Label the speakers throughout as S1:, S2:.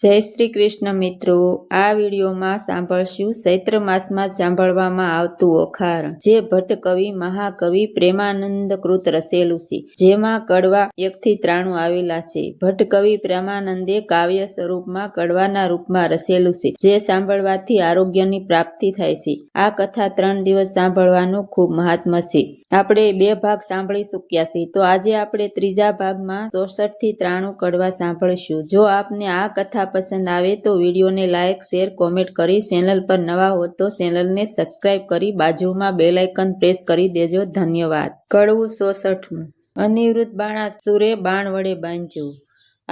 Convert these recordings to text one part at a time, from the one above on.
S1: જય શ્રી કૃષ્ણ મિત્રો, આ વિડીયોમાં સાંભળશું ચૈત્ર માસમાં સાંભળવામાં આવતું ઓખારણ, જે ભટ્ટ કવિ મહાકવિ પ્રેમાનંદ કૃત રચેલું છે, જેમાં કડવા 1 થી 93 આવેલા છે. ભટ્ટ કવિ પ્રેમાનંદે કાવ્ય સ્વરૂપમાં કડવાના રૂપમાં રચેલું છે, જે સાંભળવાથી આરોગ્યની પ્રાપ્તિ થાય છે. આ કથા 3 દિવસ સાંભળવાનું ખૂબ મહાત્મ્ય છે. આપણે 2 ભાગ સાંભળી ચૂક્યા છે, તો આજે આપણે ત્રીજા ભાગમાં 64 થી 93 કડવા સાંભળીશું. જો આપને આ કથા પસંદ આવે તો વિડીયોને લાઇક, શેર, કોમેન્ટ કરી, ચેનલ પર નવા હો તો ચેનલને સબસ્ક્રાઇબ કરી બાજુમાં બેલ આઇકન પ્રેસ કરી દેજો. ધન્યવાદ. કડવું 66. અનિરુદ્ધ બાણાસુરે બાણ વડે બાંધ્યો.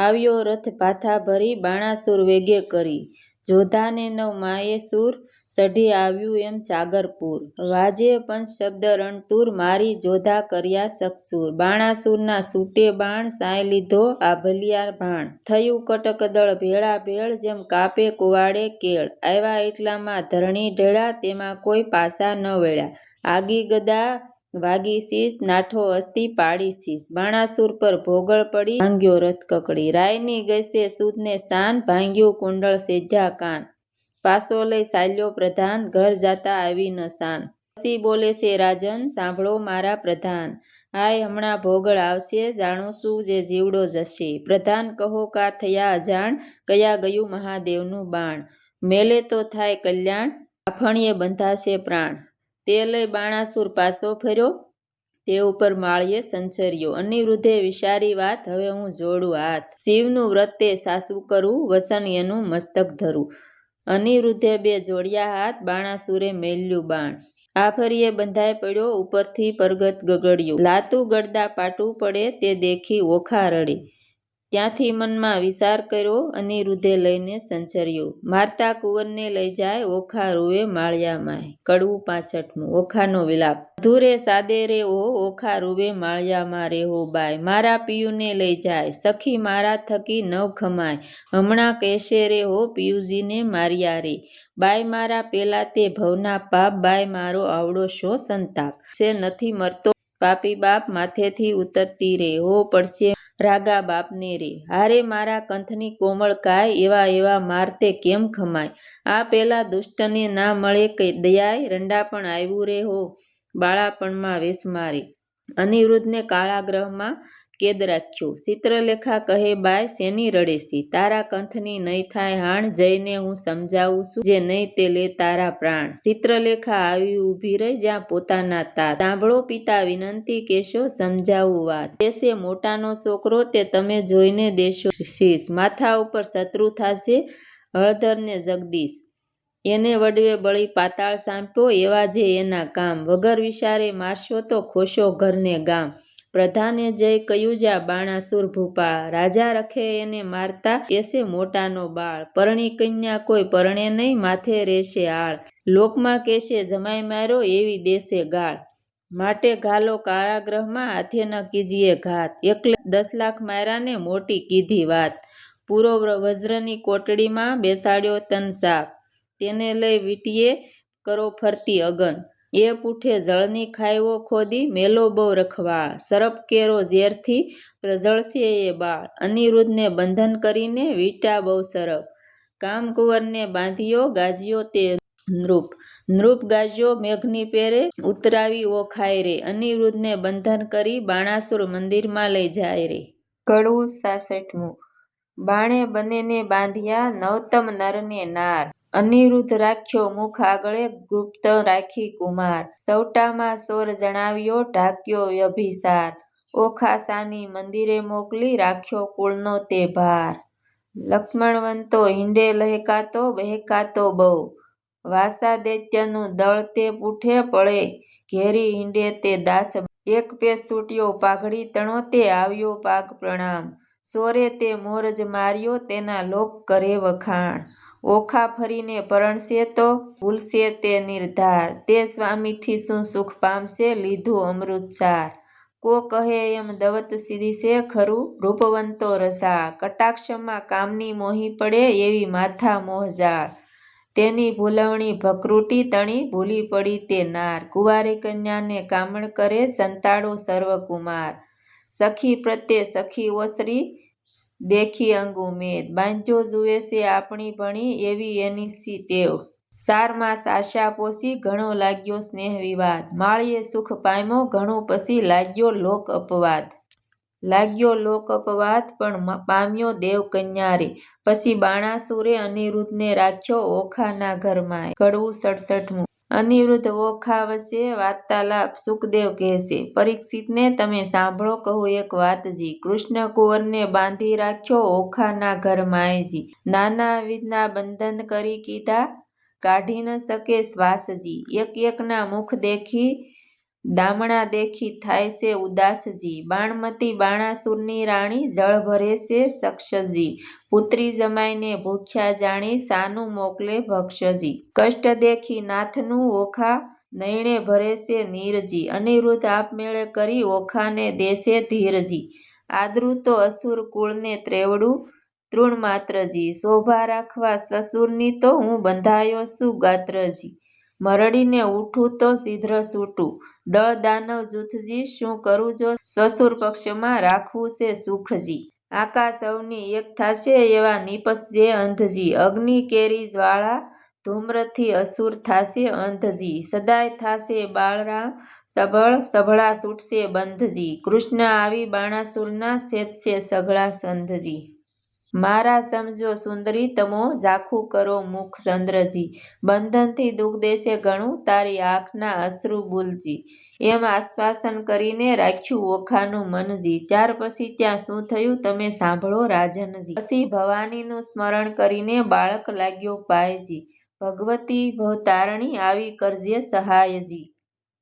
S1: આવ્યો રથ ભાથા ભરી, બાણાસુર વેગે કરી. જોધાને 9 માયે સૂર, ચઢી આવ્યું એમ ચાગરપુર. વાજે પંચ શબ્દ રણતુર, મારી જોધા કર્યા સકસુર. બાણાસુરના સૂટે બાણ, સાય લીધો આભલિયા ભાણ. થયું કટકદળ ભેળા ભેળ, જેમ કાપે કુવાડે કેળ. આવ્યા એટલામાં ધરણી ઢેળા, તેમાં કોઈ પાસા ન વેળ્યા. આગી ગદા વાગી શીશ, નાઠો અસ્તી પાડી શીશ. બાણાસુર પર ભોગળ પડી, ભાંગ્યો રથ કકડી. રાયની ગઈસે સૂદને સ્થાન, ભાંગ્યું કુંડળ સેધ્યા કાન. પાસો લઈ ચાલ્યો પ્રધાન, ઘર જાતા આવી ન શાન. પછી બોલે છે રાજન, સાંભળો મારા પ્રધાન. હાય હમણાં ભોગળ આવશે, જાણું છું જે જીવડો જશે. પ્રધાન કહો કા થયા અજાણ, કયા ગયું મહાદેવનું બાણ. મેલે તો થાય કલ્યાણ, આફણીએ બંધાશે પ્રાણ. તે લઈ બાણાસુર પાસો ફર્યો, તે ઉપર માળીએ સંચર્યો. અનિરુદ્ધે વિચારી વાત, હવે હું જોડું હાથ. શિવનું વ્રત તે સાસું કરું, વસન એનું મસ્તક ધરું. અનિરુદ્ધે 2 જોડ્યા હાથ, બાણાસુરે મેલ્યું બાણ. આફરીએ બંધાઈ પડ્યો, ઉપરથી પરગત ગગડ્યું. લાતું ગળદા પાટું પડે, તે દેખી ઓખા રડે. ત્યાંથી મનમાં વિચાર કર્યો, અનિરુદ્ધે લઈને સંચર્યો. મારતા કુંવરને લઈ જાય, ઓખા રૂવે માળિયા માય. કડવું 65. ઓખાનો વિલાપ. મધુરે સાદે રે ઓ, ઓખા રૂવે માળિયામાં રેહો બાય. મારા પિયુને લઈ જાય, સખી મારા થકી નવ ખમાય. હમણાં કહેશે રે હો, પિયુજીને માર્યા રે. બાય મારા પેલા તે ભવના પાપ, બાય મારો આવડો શો સંતાપ. છે નથી મરતો પાપી બાપ, માથેથી ઉતરતી રે. હો પડશે રાગા બાપને રે. હારે મારા કંથની કોમળ કાય, એવા એવા મારતે કેમ ખમાય. આ પેલા દુષ્ટને ના મળે કઈ દયાય, રંડાપણ આવ્યું રે હો બાળાપણમાં વેશ મારે. અનિરુદ્ધને કાળાગ્રહમાં કેદ રાખ્યો. ચિત્રલેખા કહે બાય શેની રડેસી, તારા કંથની નહીં થાય હાણ. જઈને હું સમજાવું છું, જે નહીં તે લે તારા પ્રાણ. ચિત્રલેખા આવી ઊભી રહી, જ્યાં પોતાના તાત. સાંભળો પિતા વિનંતી, કેશો સમજાવું વાત. દેશે મોટાનો છોકરો, તે તમે જોઈને દેશો શીશ. માથા ઉપર શત્રુ થાશે હળધર ને જગદીશ. એને વડવે બળી પાતાળ સાંપ્યો, એવા જે એના કામ. વગર વિચારે મારશો તો ખોશો ઘરને ગામ. પ્રધાને જય કહ્યું જ્યાં બાણાસુર ભૂપા, રાજા રખે એને મારતા એસે મોટાનો બાળ. પરણી કન્યા કોઈ પરણે નહીં, માથે રહેશે આળ. લોકમાં કેશે જમાઈ માર્યો, એવી દેશે ગાળ. માટે ઘાલો કારાગ્રહમાં, હાથે ન કીજીએ ઘાત. એકલે 10 લાખ માર્યાને મોટી કીધી વાત. પૂરો વજ્રની કોટડીમાં બેસાડ્યો તન સાપ. તેને લઈ વીંટીએ કરો ફરતી અગન. એ પૂઠે જળની ખાઈવો ખોદી, મેલો બહુ રખવાળ. સરપ કેરો ઝેરથી પ્રજળશે એ બાળ. અનિરુદ્ધને બંધન કરીને વીંટ્યા બહુ સરપ. કામકુંવરને બાંધ્યો, ગાજ્યો તે નૃપ. નૃપ ગાજ્યો મેઘની પેરે, ઉતરાવી ઓખાય રે. અનિરુદ્ધને બંધન કરી, બાણાસુર મંદિરમાં લઈ જાય રે. કડવું 66. બાણે બંનેને બાંધ્યા, નવતમ નરને નાર. અનિરુદ્ધ રાખ્યો મુખ આગળે, ગુપ્ત રાખી કુમાર. સૌટામાં ચોર જણાવ્યો, ઢાંક્યો વ્યભિસાર. ઓખા સાની મંદિરે મોકલી, રાખ્યો કુળનો તે ભાર. લક્ષ્મણવંતો હિંડે લહેકાતો, બહેકાતો બહુ. વાસા દૈત્યનું દળ તે પૂઠે પડે, ઘેરી હિંડે તે દાસ. એક પેચ છૂટ્યો પાઘડી તણો, તે આવ્યો પાગ પ્રણામ. ચોરે તે મોરજ માર્યો, તેના લોક કરે વખાણ. ઓખા ફરીને પરણશે તો ભૂલશે તે નિર્ધાર. તે સ્વામીથી શું સુખ પામશે, લીધું અમૃતસાર. કો કહે એમ દવત દિશે ખરું, રૂપવંતો રસાળ. કટાક્ષમાં કામની મોહી પડે, એવી માથા મોહજાળ. તેની ભૂલવણી ભકૃટી તણી, ભૂલી પડી તે નાર. કુંવારી કન્યાને કામણ કરે, સંતાડો સર્વકુમાર. સખી પ્રત્યે સખી ઓસરી, દેખી અંગુમેદ બાંધ્યો જુએ છે આપણી ભણી એવી એની સી ટેવ 4 માસ આશા પોસી ઘણો લાગ્યો સ્નેહ વિવાદ માળીએ સુખ પામ્યો ઘણું પછી લાગ્યો લોક અપવાદ પણ પામ્યો દેવ કન્યા રે પછી બાણાસુરે અનિરુદ્ધને રાખ્યો ઓખાના ઘરમાં કડવું 67મું અનિરુદ્ધ ઓખા વચ્ચે વાર્તાલાપ સુખદેવ કહેશે પરીક્ષિતને તમે સાંભળો કહું એક વાતજી કૃષ્ણ કુંવરને બાંધી રાખ્યો ઓખાના ઘરમાંયજી નાનાવિધના બંધન કરી કીધા કાઢી ન શકે શ્વાસજી એકના મુખ દેખી દામણા દેખી થાય છે ઉદાસજી બાણમતી બાણાસુરની રાણી જળ ભરે છે સક્ષજી પુત્રી જમાઈને ભૂખ્યા જાણી સાનું મોકલે ભક્ષજી કષ્ટ દેખી નાથનું ઓખા નયણે ભરે છે નીરજી અનિરુદ્ધ આપમેળે કરી ઓખાને દેશે ધીરજી આદરું તો અસુર કુળને ત્રેવડું તૃણ માત્રજી શોભા રાખવા સસુરની તો હું બંધાયો છું ગાત્રજી મરડીને ઉઠું તો શીઘ્ર છૂટું દળ દાનવ જૂથજી શું કરું જો સસુર પક્ષમાં રાખવું છે સુખજી આકાશ અવની એક થાશે એવા નિપસજે અંધજી અગ્નિ કેરી જ્વાળા ધૂમ્રથી અસુર થાશે અંધજી સદાય થાશે બાળરામ સભળા છૂટશે બંધજી કૃષ્ણ આવી બાણાસુરના છેદશે સઘળા સંધજી મારા સમજો સુંદરી તમો ઝાખું કરો મુખ ચંદ્રજી બંધનથી દુઃખ દેશે ઘણું તારી આંખના અશ્રુ બુલજી એમ આશ્વાસન કરીને રાખ્યું ઓખાનું મનજી ત્યાર પછી ત્યાં શું થયું તમે સાંભળો રાજનજી પછી ભવાનીનું સ્મરણ કરીને બાળક લાગ્યો પાયજી ભગવતી ભવતારણી આવી કરજે સહાયજી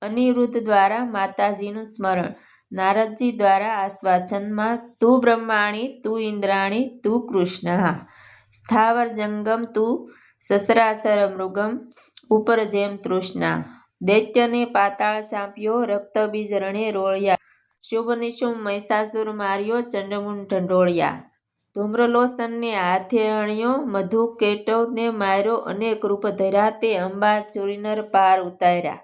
S1: અનિરુદ્ધ દ્વારા માતાજીનું સ્મરણ નારદજી દ્વારા આશ્વાસનમાં તું બ્રહ્માણી તું ઇન્દ્રાણી તું કૃષ્ણ સ્થાવર જંગમ તું સસરાસર મૃગમ ઉપર જેમ તૃષ્ણા દૈત્યને પાતાળ ચાંપ્યો રક્તબીજ રણે રોળ્યા શુભ નિશુંભ મહિષાસુર માર્યો ચંડમુંડ ઢંઢોળ્યા ધૂમ્રલોચનને હાથે અણ્યો મધુ કેટવને માર્યો અનેક રૂપ ધર્યા તે અંબા ચોરીનર પાર ઉતાર્યા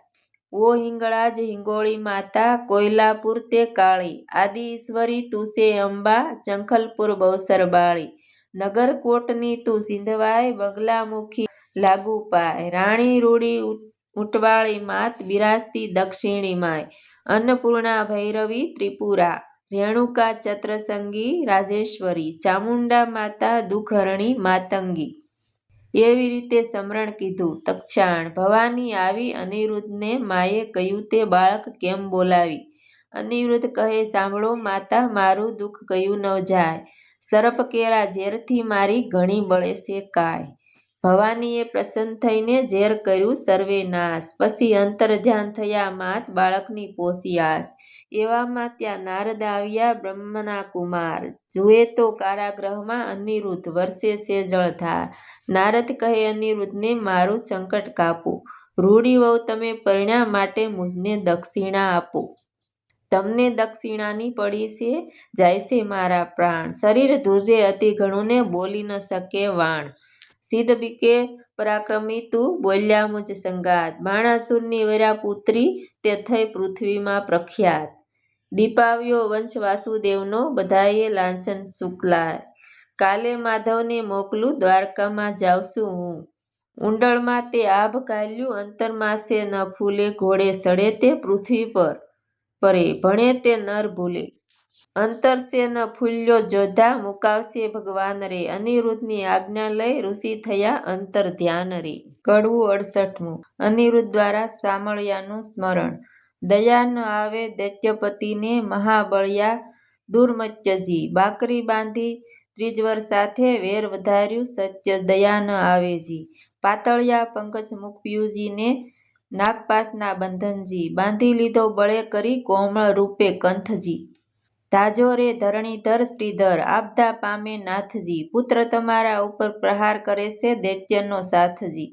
S1: ઓ હિંગળાજ હિંગોળી માતા કોયલાપુર તે કાળી આદિ ઈશ્વરી તું સે અંબા ચંખલપુર બહુસર બાળી નગરકોટની તું સિંધવાય બગલામુખી લાગુ પાય રાણી રૂડી ઉટવાળી માત બિરાજતી દક્ષિણી માય અન્નપૂર્ણા ભૈરવી ત્રિપુરા રેણુકા ચત્રસંગી રાજેશ્વરી ચામુંડા માતા દુઃખહરણી માતંગી એવી રીતે સમરણ કીધું તક્ષાણ ભવાની આવી અનિરુદ્ધને માએ કહ્યું તે બાળક કેમ બોલાવી અનિરુદ્ધ કહે સાંભળો માતા મારું દુઃખ કયું ન જાય સરપ કેરા ઝેરથી મારી ઘણી બળે છે કાય ભવાનીએ પ્રસન્ન થઈને ઝેર કર્યું સર્વે નાશ પછી અંતર ધ્યાન થયા માત બાળકની પોસી આસ એવામાં ત્યાં નારદ આવ્યા બ્રહ્મના કુમાર જુએ તો કારાગૃહમાં અનિરુદ્ધ વરસે છે જળધાર નારદ કહે અનિરુદ્ધને મારું સંકટ કાપો રૂડી વહુ તમે પરિણ્યા માટે મુજને દક્ષિણા આપો તમને દક્ષિણાની પડી છે જાય છે મારા પ્રાણ શરીર ધ્રુજે અતિ ઘણું ને બોલી ન શકે વાણ સિદ્ધ બીકે પરાક્રમી તું બોલ્યા મુજ સંગાત બાણાસુરની વૈરા પુત્રી તે થઈ પૃથ્વીમાં પ્રખ્યાત દીપાવ્યો વંશ વાસુદેવનો બધાએ લાંછન શુક્લાય કાલે માધવને મોકલું દ્વારકામાં જાવશું હું ઉંડળમાં તે આભ કાલ્યું અંતરમાસે ન ફૂલે ઘોડે સડે તે પૃથ્વી પર પરે ભણે તે નર ભૂલે અંતરસે ન ફૂલ્યો જોધા મુકાવશે ભગવાન રે અનિરુદ્ધની આજ્ઞા લઈ ઋષિ થયા અંતર ધ્યાન રે કડવું 68મું અનિરુદ્ધ દ્વારા સામળિયાનું સ્મરણ દયા ન આવે દૈત્યપતિને મહાબળિયા દુર્મત્યજી બાકરી બાંધી ત્રિજવર સાથે વેર વધાર્યું સત્ય દયા ન આવેજી પાતળિયા પંકજ મુકપ્યુજીને નાગપાસના બંધનજી બાંધી લીધો બળે કરી કોમળ રૂપે કંથજી તાજો રે ધરણીધર શ્રીધર આપદા પામે નાથજી પુત્ર તમારા ઉપર પ્રહાર કરે છે દૈત્યનો સાથજી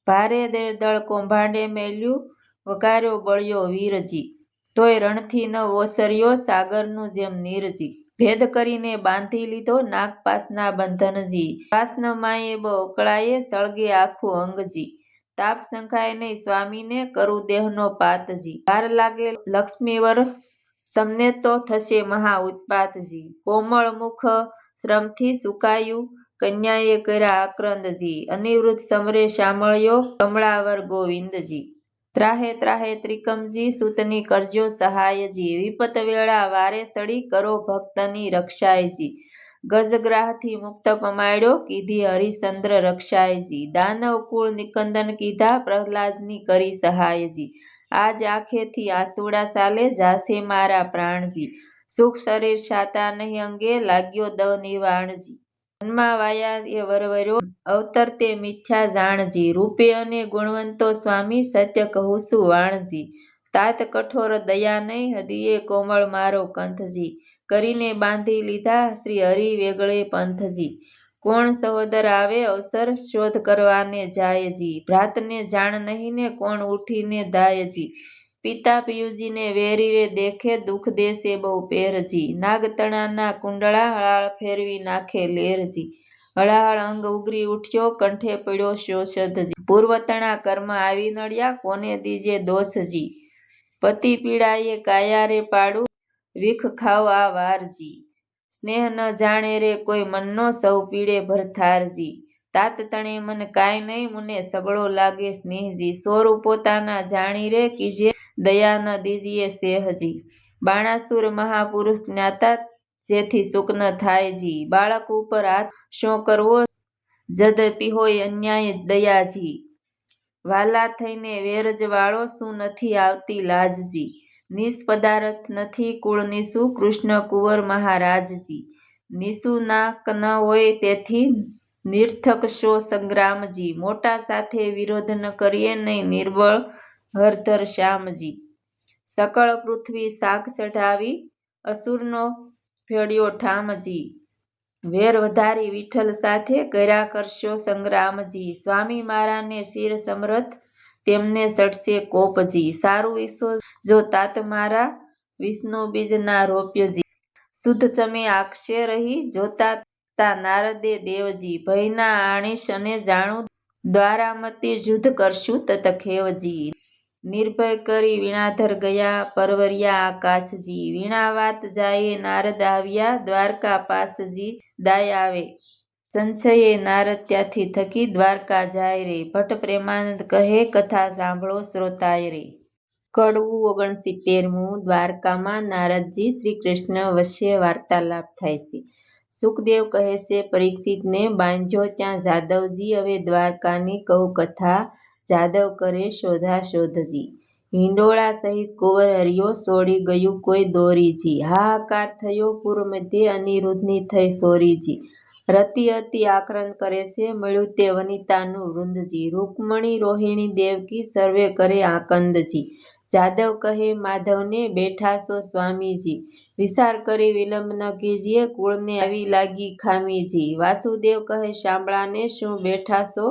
S1: ભારે દળ કૌભાંડે મેલ્યું વગાર્યો બળ્યો વીરજી તોય રણથી ન ઓસર્યો સાગરનું જેમ નીરજી ભેદ કરીને બાંધી લીધો નાગપાસના બંધનજી પાસન માયે બહુ અકળાયે સળગે આખું અંગજી તાપ સંખાય નહીં સ્વામીને કરું દેહનો પાતજી વાર લાગે લક્ષ્મીવર સમને તો થશે મહા ઉત્પાતજી કોમળ મુખ શ્રમથી સુકાયું કન્યાએ કર્યા આક્રંદજી, અનિવૃત્ત સમરે શામળ્યો કમળાવર ગોવિંદજી. ત્રાહે ત્રાહે ત્રિકમજી સૂતની કરજો સહાયજી, વિપત વેળા વારે સડી કરો ભક્તની રક્ષાયજી. ગજગ્રાહથી મુક્ત પમાડ્યો કીધી હરિશ્ચંદ્ર રક્ષાયજી, દાનવ કુળ નિકંદન કીધા પ્રહલાદની કરી સહાયજી. આજ આંખેથી આંસુડા સાલે જાશે મારા પ્રાણજી, સુખ શરીર છાતા નહીં અંગે લાગ્યો દવ નિવાણજી. જન્મા વાયા એ વરવર્યો અવતરતે મિથ્યા જાણજી, રૂપે અને ગુણવંતો સ્વામી સત્ય કહું છું વાણજી. તાત કઠોર દયા નહીં હદિયે કોમળ મારો કંથજી, કરીને બાંધી લીધા શ્રી હરિ વેગળે પંથજી. કોણ સહોદર આવે અવસર શોધ કરવાને જાયજી, ભ્રાતને જાણ નહીં ને કોણ ઉઠીને દાયજી. પિતા પિયુજીને વેરી રે દેખે દુઃખ દેશે બહુ પેરજી, નાગતણાના કુંડળા હળાળ ફેરવી નાખે લેરજી. હળાહળ અંગ ઉગરી ઉઠ્યો કંઠે પડ્યો શોષધજી, પૂર્વતણા કર્મ આવી નડ્યા કોને દીજે દોષજી. પતિ પીડાએ કાયા રે પાડું વિખ ખાવ આ વારજી, સ્નેહ ન જાણે રે કોઈ મનનો સૌ પીડે ભરથારજી. તાત તણે મન કાંઈ નહીં મુને સબળો લાગે સ્નેહજી, સોરું પોતાના જાણી રે કીજે દયા ન દીજીએ સેહજી. બાણાસુર મહાપુરુષ જ્ઞાતા જેથી સુખ ન થાયજી, બાળક ઉપર હાથ શો કરવો જદપી હોય અન્યાય દયાજી. વાલા થઈને વેરજ વાળો શું નથી આવતી લાજજી, નિસ પદાર્થ નથી કુળ નિસુ કૃષ્ણ કુંવર મહારાજજી. નિસુ નાક ન હોય તેથી નિર્થક શો સંગ્રામજી, મોટા સાથે વિરોધ ન કરીએ નહીં નિર્બળ હરધર શ્યામજી. સકળ પૃથ્વી શાક ચઢાવી અસુરનો ફેડ્યો ઠામજી, વેર વધારી વિઠ્ઠલ સાથે કર્યા કરશો સંગ્રામજી. સ્વામી મારાને શિર સમરથ તેમને ચડશે કોપજી, સારું ઈસો જો તાત મારા વિષ્ણુ બીજ ના રોપ્યજી. શુદ્ધ તમે આક્ષે રહી જોતા તા નારદે દેવજી, ભયના આણીશ અને જાણું દ્વારામતી યુદ્ધ કરશું તત ખેવજી. નિર્ભય કરી વીણાધર ગયા પરવર્યા આકાશજી, વીણા વાત જાયે નારદ આવ્યા દ્વારકા પાસજી. દાય આવે સંશયે નારદ ત્યાંથી થકી દ્વારકા જાય રે, ભટ્ટ પ્રેમાનંદ કહે કથા સાંભળો શ્રોતાય રે. કડવું 69મું. દ્વારકામાં નારદજી શ્રી કૃષ્ણ વચ્ચે વાર્તાલાપ થાય છે. સુખદેવ કહે છે પરીક્ષિતને, બાંધ્યો ત્યાં જાદવજી હવે દ્વારકાની કહું કથા, જાદવ કરે શોધાશોધજી. હિંડોળા સહિત કુંવર હર્યો છોડી ગયું કોઈ દોરીજી, હાહાકાર થયો પુર મધ્યે અનિરુદ્ધની થઈ સોરીજી. રતિ અતિ આક્રંદ કરે છે મળ્યું તે વનિતાનું વૃંદજી, રૂકમણી રોહિણી દેવકી સર્વે કરે આકંદજી. જાદવ કહે માધવને બેઠા છો સ્વામીજી, વિચાર કરી વિલંબ ન કીજીએ કુળને આવી લાગી ખામીજી. વાસુદેવ કહે શામળાને શું બેઠા છો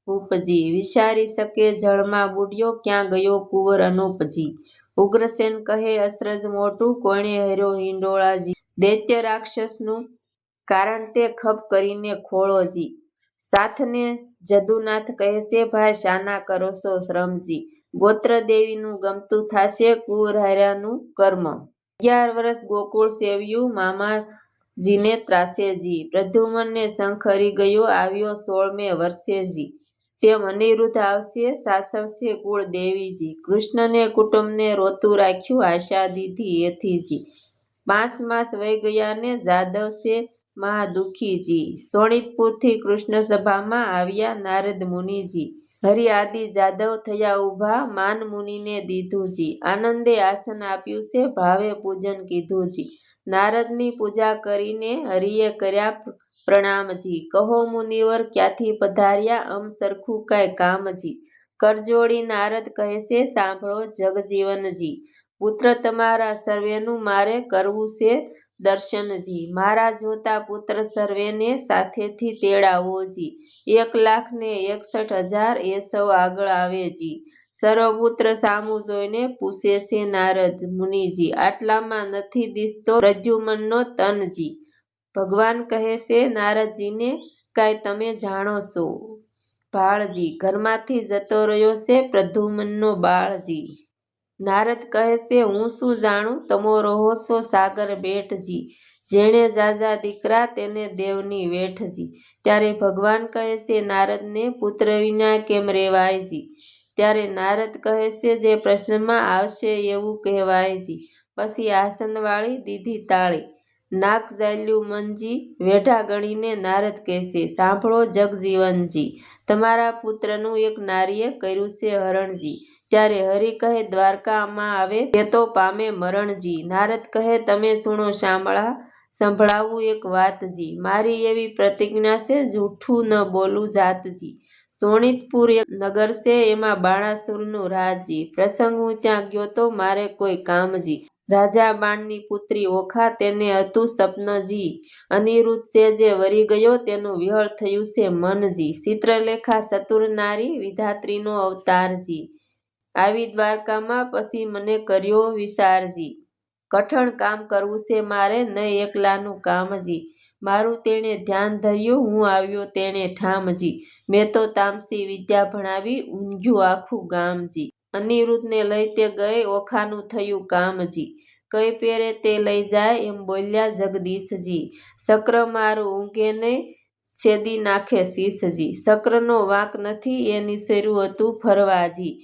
S1: ભૂપજી, વિચારી શકે જળમાં બુડ્યો ક્યાં ગયો કુંવર અનુપજી. ઉગ્રસેન કહે અસરજ મોટું કોણે હર્યો હિંડોળાજી, દૈત્ય રાક્ષસનું કારણ તે ખપ કરીને ખોળોજી. સાથને જદુનાથ કહે છે ભાઈ શાના કરો છો શ્રમજી, ગોત્ર દેવીનું ગમતું થાશે કુંવર હાર્યાનું કર્મ. 11 વર્ષ ગોકુળ સેવ્યું મામાજીને ત્રાસેજી, પ્રદ્યુમનને શંખ હરી ગયો આવ્યો 16મે વર્ષેજી. તેમ અનિરુદ્ધ આવશે સાસવશે કુળ દેવીજી, કૃષ્ણને કુટુંબને રોતું રાખ્યું આશા દીધી એથીજી. 5 માસ વહી ગયા ને જાદવ છે મહાદુખીજી, શોણિતપુરથી કૃષ્ણ સભામાં આવ્યા નારદ મુનિજી. હરિ આદિ જાદવ થયા ઊભા માન મુનિને દીધુંજી, આનંદે આસન આપ્યું છે ભાવે પૂજન કીધુંજી. નારદની પૂજા કરીને હરિએ કર્યા પ્રણામજી, કહો મુનિવર ક્યાંથી પધાર્યા અમ સરખું કાંઈ કામજી. કરજોડી નારદ કહે છે સાંભળો જગજીવનજી, પુત્ર તમારા સર્વેનું મારે કરવું છે દર્શનજી. મારા જોતા પુત્ર સર્વેને સાથેથી તેડાવોજી, 1,61,000 એ સૌ આગળ આવેજી. સર્વપુત્ર સામું જોઈને પૂછે છે નારદ મુનિજી, આટલામાં નથી દિસતો પ્રદ્યુમનનો તનજી. ભગવાન કહે છે નારદજીને કાંઈ તમે જાણો છો ભાળજી, ઘરમાંથી જતો રહ્યો છે પ્રદ્યુમનનો બાળજી. નારદ કહે છે હું શું જાણું તમો રહો છો સાગર બેટજી, જેણે જાજા દીકરા તેને દેવની વેઠજી. ત્યારે ભગવાન કહે છે નારદને, પુત્ર વિના કેમ રેવાયજી? ત્યારે નારદ કહે છે જે પ્રશ્નમાં આવશે એવું કહેવાયજી. પછી આસનવાળી દીધી તાળી, નાક ઝાલ્યું મનજી. વેઢા ગણીને નારદ કહેશે, સાંભળો જગજીવનજી, તમારા પુત્રનું એક નારીએ કર્યું છે હરણજી. ત્યારે હરિ કહે દ્વારકામાં આવે તે તો પામે મરણજી. નારદ કહે તમે સુણો સંભળાવું એક વાતજી. મારી એવી પ્રતિજ્ઞા છે જૂઠું ન બોલું જાતજી. શોણિતપુર એક નગર છે એમાં બાણાસુરનું રાજજી. પ્રસંગ હું ત્યાં ગયો તો મારે કોઈ કામજી. રાજા બાણની પુત્રી ઓખા તેને હતું સપનજી. અનિરુદ્ધ છે જે વરી ગયો તેનું વિહળ થયું છે મનજી. ચિત્રલેખા ચતુર નારી વિધાત્રીનો અવતારજી. આવી દ્વારકામાં પછી મને કર્યો વિચારજી. કઠણ કામ કરવું છે મારે નહીં એકલાનું કામજી. મારું તેણે ધ્યાન ધર્યું હું આવ્યો તેણે ઠામજી. મેં તો તામસી વિદ્યા ભણાવી ઊંઘ્યું આખું ગામજી. અનિરુદ્ધને લઈ તે ગઈ ઓખાનું થયું કામજી. કઈ પેરે તે લઈ જાય એમ બોલ્યા જગદીશજી. શક્ર મારું ઊંઘે નહીં છેદી નાખે શીશજી. શક્રનો વાંક નથી એ નિસર્યું હતું ફરવાજી.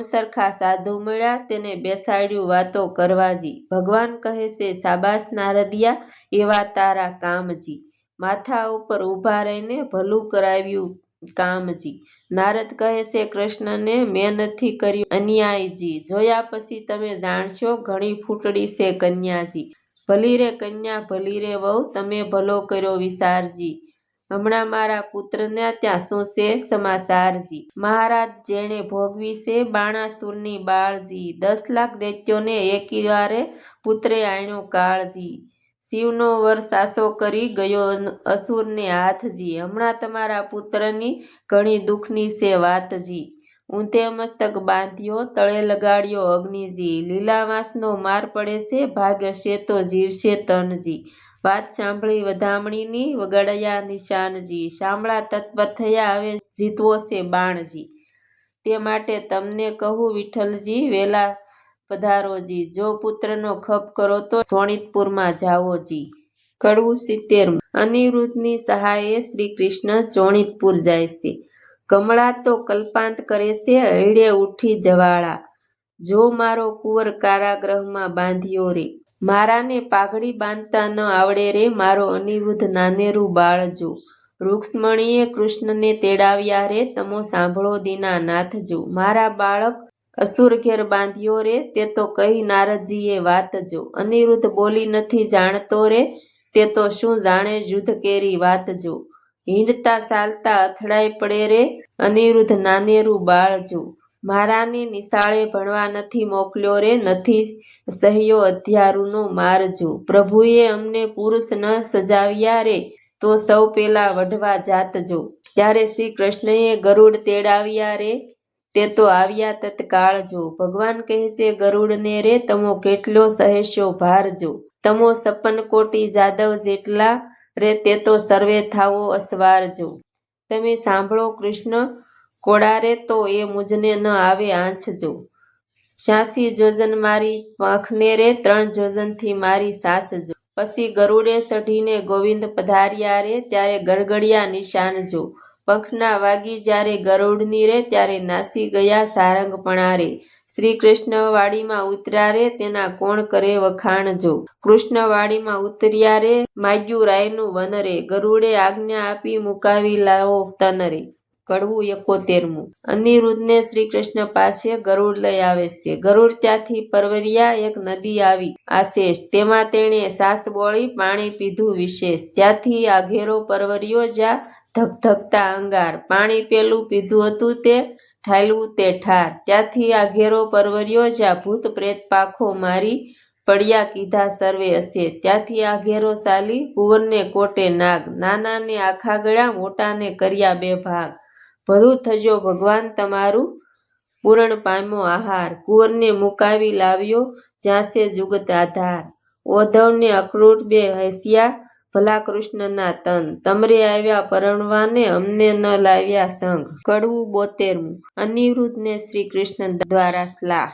S1: સરખા સાધુ મળ્યા તેને બેસાડ્યું વાતો કરવાજી. ભગવાન કહે છે શાબાશ નારદિયા એવા તારા કામજી. માથા ઉપર ઊભા રહીને ભલું કરાવ્યું કામજી. નારદ કહે છે કૃષ્ણને મેં નથી કર્યું અન્યાયજી. જોયા પછી તમે જાણશો ઘણી ફૂટડી છે કન્યાજી. ભલી રે કન્યા ભલી રે વહુ તમે ભલો કર્યો વિચારજી. હમણાં મારા પુત્રના ત્યાં શું છે સમાચારજી. મહારાજ જેણે ભોગવી છે બાણાસુરની બાળજી. 10 લાખ દૈત્યોને એકી વારે પુત્રે આણ્યો કાળજી. શિવનો વર સાસો કરી ગયો અસુરને હાથજી. હમણાં તમારા પુત્રની ઘણી દુઃખની છે વાતજી. ઊંધે મસ્તક બાંધ્યો તળે લગાડ્યો અગ્નિજી. લીલાવાસનો માર પડે છે ભાગ્ય છે તો જીવશે તનજી. વાત સાંભળી વધામણીની વગાડ્યા નિશાનજી. શામળા તત્પર થયા હવે જીતવો છે બાણજી. તે માટે તમને કહું વિઠ્ઠલજી વેલા પધારોજી. જો પુત્રનો ખપ કરો તો શોણિતપુરમાં જાવોજી. કડવું 70. અનિરુદ્ધની સહાયે શ્રી કૃષ્ણ શોણિતપુર જાય છે. કમળા તો કલ્પાંત કરે છે હૈડે ઉઠી જવાળા. જો મારો કુંવર કારાગૃહમાં બાંધ્યો રે. મારાને પાઘડી બાંધતા ન આવડે રે મારો અનિરુદ્ધ નાનેરું બાળજો. રૂક્ષ્મણીએ કૃષ્ણને તેડાવ્યા રે તમો સાંભળો દીનાનાથજો. મારા બાળક અસુર ઘેર બાંધ્યો રે તે તો કહી નારદજીએ વાતજો. અનિરુદ્ધ બોલી નથી જાણતો રે તે તો શું જાણે યુદ્ધ કેરી વાતજો. હિંડતા ચાલતા અથડાઈ પડે રે અનિરુદ્ધ નાનેરું બાળજો. મારાને નિશાળે ભણવા નથી મોકલ્યો રે નથી સહ્યો અધ્યારૂનો મારજો. પ્રભુએ અમને પુરુષ ન સજાવ્યા રે તો સૌ પેલા વઢવા જાતજો. ત્યારે શ્રી કૃષ્ણએ ગરુડ તેડાવ્યા રે તે તો આવ્યા તત્કાળજો. ભગવાન કહે છે ગરુડને રે તમો કેટલો સહેશો ભારજો. તમો 56 કોટી જાદવ જેટલા રે તે તો સર્વે થાવો અસવારજો. તમે સાંભળો કૃષ્ણ કોડારે તો એ મુજને ન આવે આંચજો. 86 જોજન મારી પાંખને રે 3 જોજનથી મારી સાસજો. પછી ગરુડે ચઢીને ગોવિંદ પધાર્યા રે ત્યારે ગરગડિયા નિશાનજો. પંખના વાગી જ્યારે ગરુડની રે ત્યારે નાસી ગયા સારંગપણા રે. શ્રી કૃષ્ણ વાડીમાં ઉતર્યા રે તેના કોણ કરે વખાણજો. કૃષ્ણ વાડીમાં ઉતર્યા રે માગ્યું રાયનું વન રે. ગરુડે આજ્ઞા આપી મુકાવી લાવો તન રે. કડવું 71. અનિરુદ્ધને શ્રી કૃષ્ણ પાસે ગરુડ લઈ આવે છે. ગરુડ ત્યાંથી પરવરિયા એક નદી આવી આશેષ. તેમાં તેણે સાસ બોળી પાણી પીધું વિશેષ. ત્યાંથી આઘેરો પરવરિયો જ્યાં ધગધગતા અંગાર. પાણી પેલું પીધું હતું તે ઠાલવું તે ઠાર. ત્યાંથી આઘેરો પરવરિયો જ્યાં ભૂત પ્રેત પાખો મારી પડ્યા કીધા સર્વે હશે. ત્યાંથી આઘેરો ચાલી કુંવરને કોટે નાગ. નાનાને આખા ગળ્યા મોટાને કર્યા 2 ભાગ. ભલું થજો ભગવાન તમારું પૂરણ પામ્યો આહાર. કુંવરને મુકાવી લાવ્યો જ્યાં છે જુગત આધાર. ઓધવને અક્રૂર 2 હસ્યા ભલા કૃષ્ણના તન. તમરે આવ્યા પરણવાને અમને ન લાવ્યા સંગ. કડવું 72. અનિરુદ્ધને શ્રી કૃષ્ણ દ્વારા સલાહ.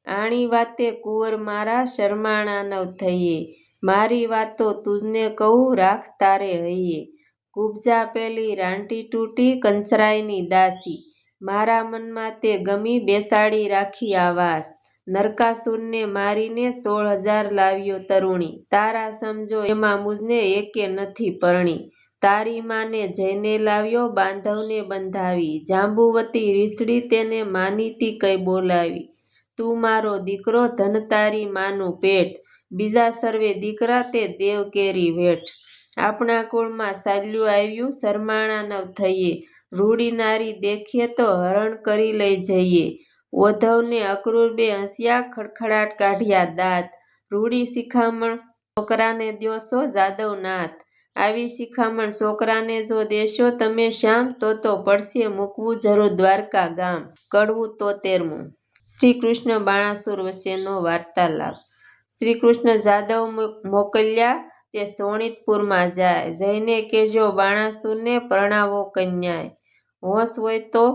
S1: આણી વાતે કુંવર મારા શરમાણા નવ થઈએ. મારી વાતો તુજને કહું રાખ તારે હૈયે, કુબજા પેલી રાંટી તૂટી કંચરાયની દાસી, મારા મનમાં તે ગમી બેસાડી રાખી આવાસ, નરકાસુરને મારીને 16,000 લાવ્યો તરુણી, તારા સમજો એમાં મુજને એકે નથી પરણી, તારી માને જઈને લાવ્યો બાંધવને બંધાવી, જાંબુવતી રીસડી તેને માનીતી કઈ બોલાવી, તું મારો દીકરો ધન તારી માનું પેટ, બીજા સર્વે દીકરા તે દેવ કેરી વેઠ, આપણા કુળમાં સાલ્યું આવ્યું શરમાણા નવ થઈએ, રૂડી નારી દેખીએ તો હરણ કરી લઈ જઈએ, ઓધવને અક્રૂર બે હસ્યા ખડખડાટ કાઢ્યા દાંત, રૂડી શિખામણ છોકરાને દ્યોશો જાદવનાથ, આવી શિખામણ છોકરાને જો દેશો તમે શ્યામ તો પડશે મૂકવું જરૂર દ્વારકા ગામ. કડવું 73મું. શ્રી કૃષ્ણ બાણાસુર વચ્ચેનો વાર્તાલાપ. શ્રી કૃષ્ણ જાદવ મોકલ્યા તે શોણિતપુરમાં જાય, જઈને કહેજો બાણાસુરને પરણાવો કન્યાય, હોશ હોય તો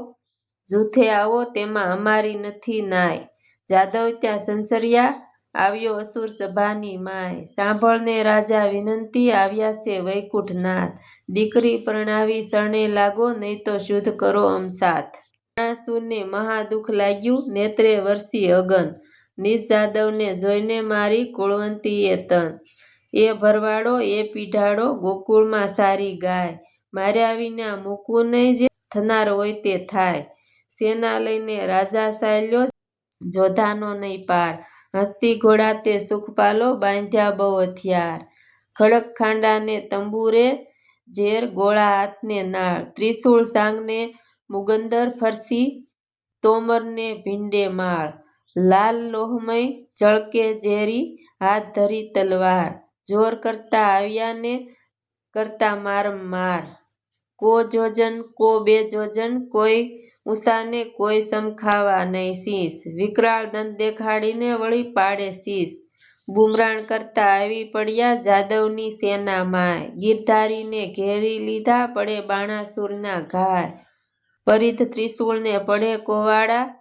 S1: જૂથે આવો તેમાં અમારી નથી નાય, જાદવ ત્યાં સંચર્યા આવ્યો અસુર સભાની માય, સાંભળને રાજા વિનંતી આવ્યા છે વૈકુંઠનાથ, દીકરી પરણાવી શરણે લાગો નહીં તો શુદ્ધ કરો અમસાથ, બાણાસુરને મહાદુઃખ લાગ્યું નેત્રે વરસી અગન, નિજ જાદવને જોઈને મારી કુળવંતીએ તન, એ ભરવાડો એ પીઢાડો ગોકુળમાં સારી ગાય, માર્યા વિના મૂકવું નહીં જે થનાર હોય તે થાય, સેના લઈને રાજા ચાલ્યો જોધાનો નહીં પાર, હસ્તી ઘોડા તે સુખપાલો બાંધ્યા બહુ હથિયાર, ખડક ખાંડાને તંબુરે ઝેર ગોળા હાથને નાળ, ત્રિશૂળ સાંગને મુગંદર ફરસી તોમરને ભીંડે માળ, લાલ લોહમય ઝળકે ઝેરી હાથ ધરી તલવાર, જોર કરતા આવ્યા ને કરતા મારમાર, કો જોજન કો 2 જોજન કોઈ ઊંસાને કોઈ સમખાવા નહીં શીશ, વિકરાળ દંત દેખાડીને વળી પાડે શીશ, બુમરાણ કરતા આવી પડ્યા જાદવની સેના માય, ગિરધારીને ઘેરી લીધા પડે બાણાસુરના ઘાય, પરિધ ત્રિશૂળને પડે કોવાડા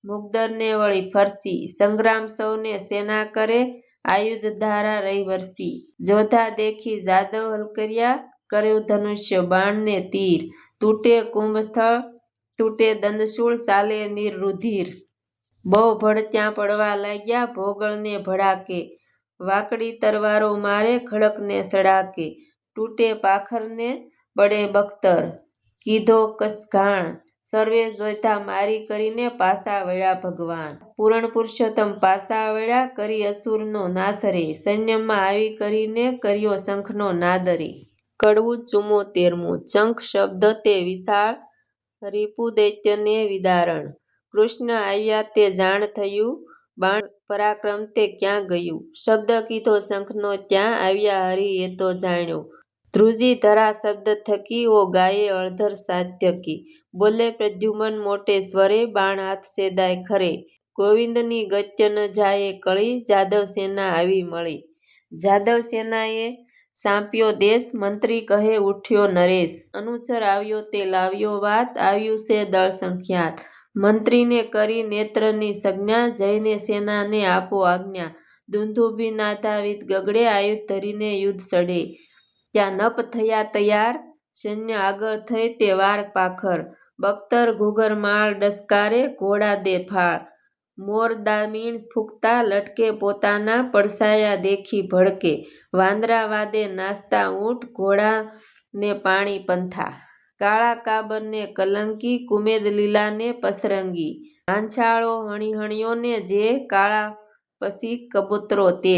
S1: મુગદરને વળી ફરસી, સંગ્રામ સૌને સેના કરે આયુધ ધારા રહી વરસી, જોધા દેખી જાદવ હલકર્યા કર્યું ધનુષ્ય બાણને તીર, તૂટે કુંભસ્થળ તૂટે દંડશૂળ ચાલે નિર્રુધિર, બહુ ભડ ત્યાં પડવા લાગ્યા ભોગળને ભડાકે, વાકડી તરવારો મારે ખડકને સડાકે, તૂટે પાખરને પડે બખ્તર, કીધો કસઘાણ, સર્વે જોધા મારી કરીને પાસા વળ્યા ભગવાન, પૂરણ પુરુષોત્તમ પાસા વળ્યા કરી અસુરનો નાશ રે, સૈન્યમાં આવી કરીને કર્યો શંખનો નાદ રે. કડવું 74મું. શંખ શબ્દ તે વિશાળ રિપુ દૈત્યને વિદારણ, કૃષ્ણ આવ્યા તે જાણ થયું બાણ પરાક્રમ તે ક્યાં ગયું, શબ્દ કીધો શંખનો ત્યાં આવ્યા હરિ એ તો જાણ્યો, ધ્રુજી ધરા શબ્દ થકી ઓ ગાયે અળધર સાત્યકી, બોલે પ્રદ્યુમન મોટે સ્વરે બાણ હાથ સેદાય ખરે, ગોવિંદની ગત્ય ન જાયે કળી જાદવ સેના આવી મળી, જાદવ સેનાએ સાંપ્યો દેશ મંત્રી કહે ઉઠ્યો નરેશ, અનુચર આવ્યો તે લાવ્યો વાત આવ્યું છે દળ સંખ્યાત, મંત્રીને કરી નેત્રની સંજ્ઞા જઈને સેનાને આપો આજ્ઞા, દુંદુભી નાદાવિદ ગગડે આયુધ ધરીને યુદ્ધ સડે, ત્યાં નપ થયા તૈયાર સૈન્ય આગળ થઈ તે વાર પાખર, બખ્તર ઘૂઘર માળ ડસકારે ઘોડા દે ફાળ, મોર દામીણ ફૂંકતા લટકે પોતાના પડછાયા દેખી ભડકે, વાંદરા વાદે નાચતા ઊંટ ઘોડાને પાણી પંથા, કાળા કાબરને કલંકી કુમેદ લીલાને પસરંગી, હાંછાળો હણીહણીઓને જે કાળા પસી કબૂતરો તે,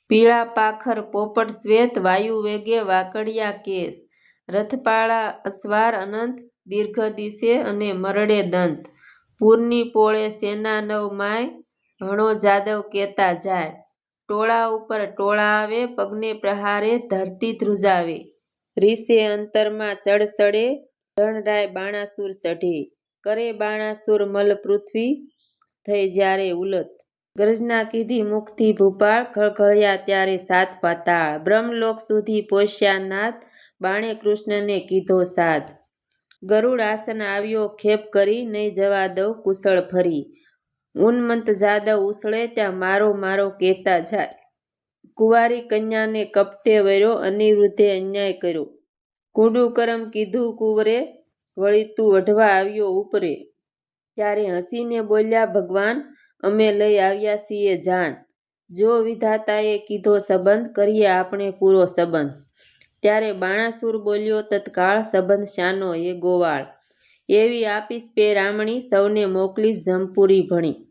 S1: પીળા પાખર પોપટ શ્વેત વાયુ વેગે વાકડિયા કેસ, રથપાળા અસવાર અનંત દીર્ઘ દિશે અને મરડે દંત, પૂરની પોળે સેના નવ માય હણો જાદવ કેતા જાય, ટોળા ઉપર ટોળા આવે પગને પ્રહારે ધરતી ધ્રુજાવે, રીસે અંતરમાં ચડ સડે રણરાય બાણાસુર ચઢે, કરે બાણાસુર મલ પૃથ્વી થઈ જ્યારે ઉલત, ગર્જના કીધી મુખથી ભૂપાળ ખળખળ્યા ત્યારે સાત પાતાળ, બ્રહ્મલોક સુધી પોષ્યા નાથ બાણે કૃષ્ણને કીધો સાધ, ગરુડ આસન આવ્યો ખેપ કરી નહીં જવા દઉં કુશળ ફરી, ઉન્મંત જાદવ ઉછળે ત્યાં મારો મારો કહેતા જાય, કુંવારી કન્યાને કપટે વર્યો, અનિરુદ્ધે અન્યાય કર્યો. કૂંડું કરમ કીધું કુંવરે, વળી તું વઢવા આવ્યો ઉપરે. ત્યારે હસીને બોલ્યા ભગવાન, અમે લઈ આવ્યા છીએ જાન. જો વિધાતાએ કીધો સંબંધ, કરીએ આપણે પૂરો સંબંધ. ત્યારે બાણાસુર બોલ્યો તત્કાળ, સંબંધ શાનો એ ગોવાળ. એવી આપીશ પેરામણી, સૌને મોકલીશ જમપુરી ભણી.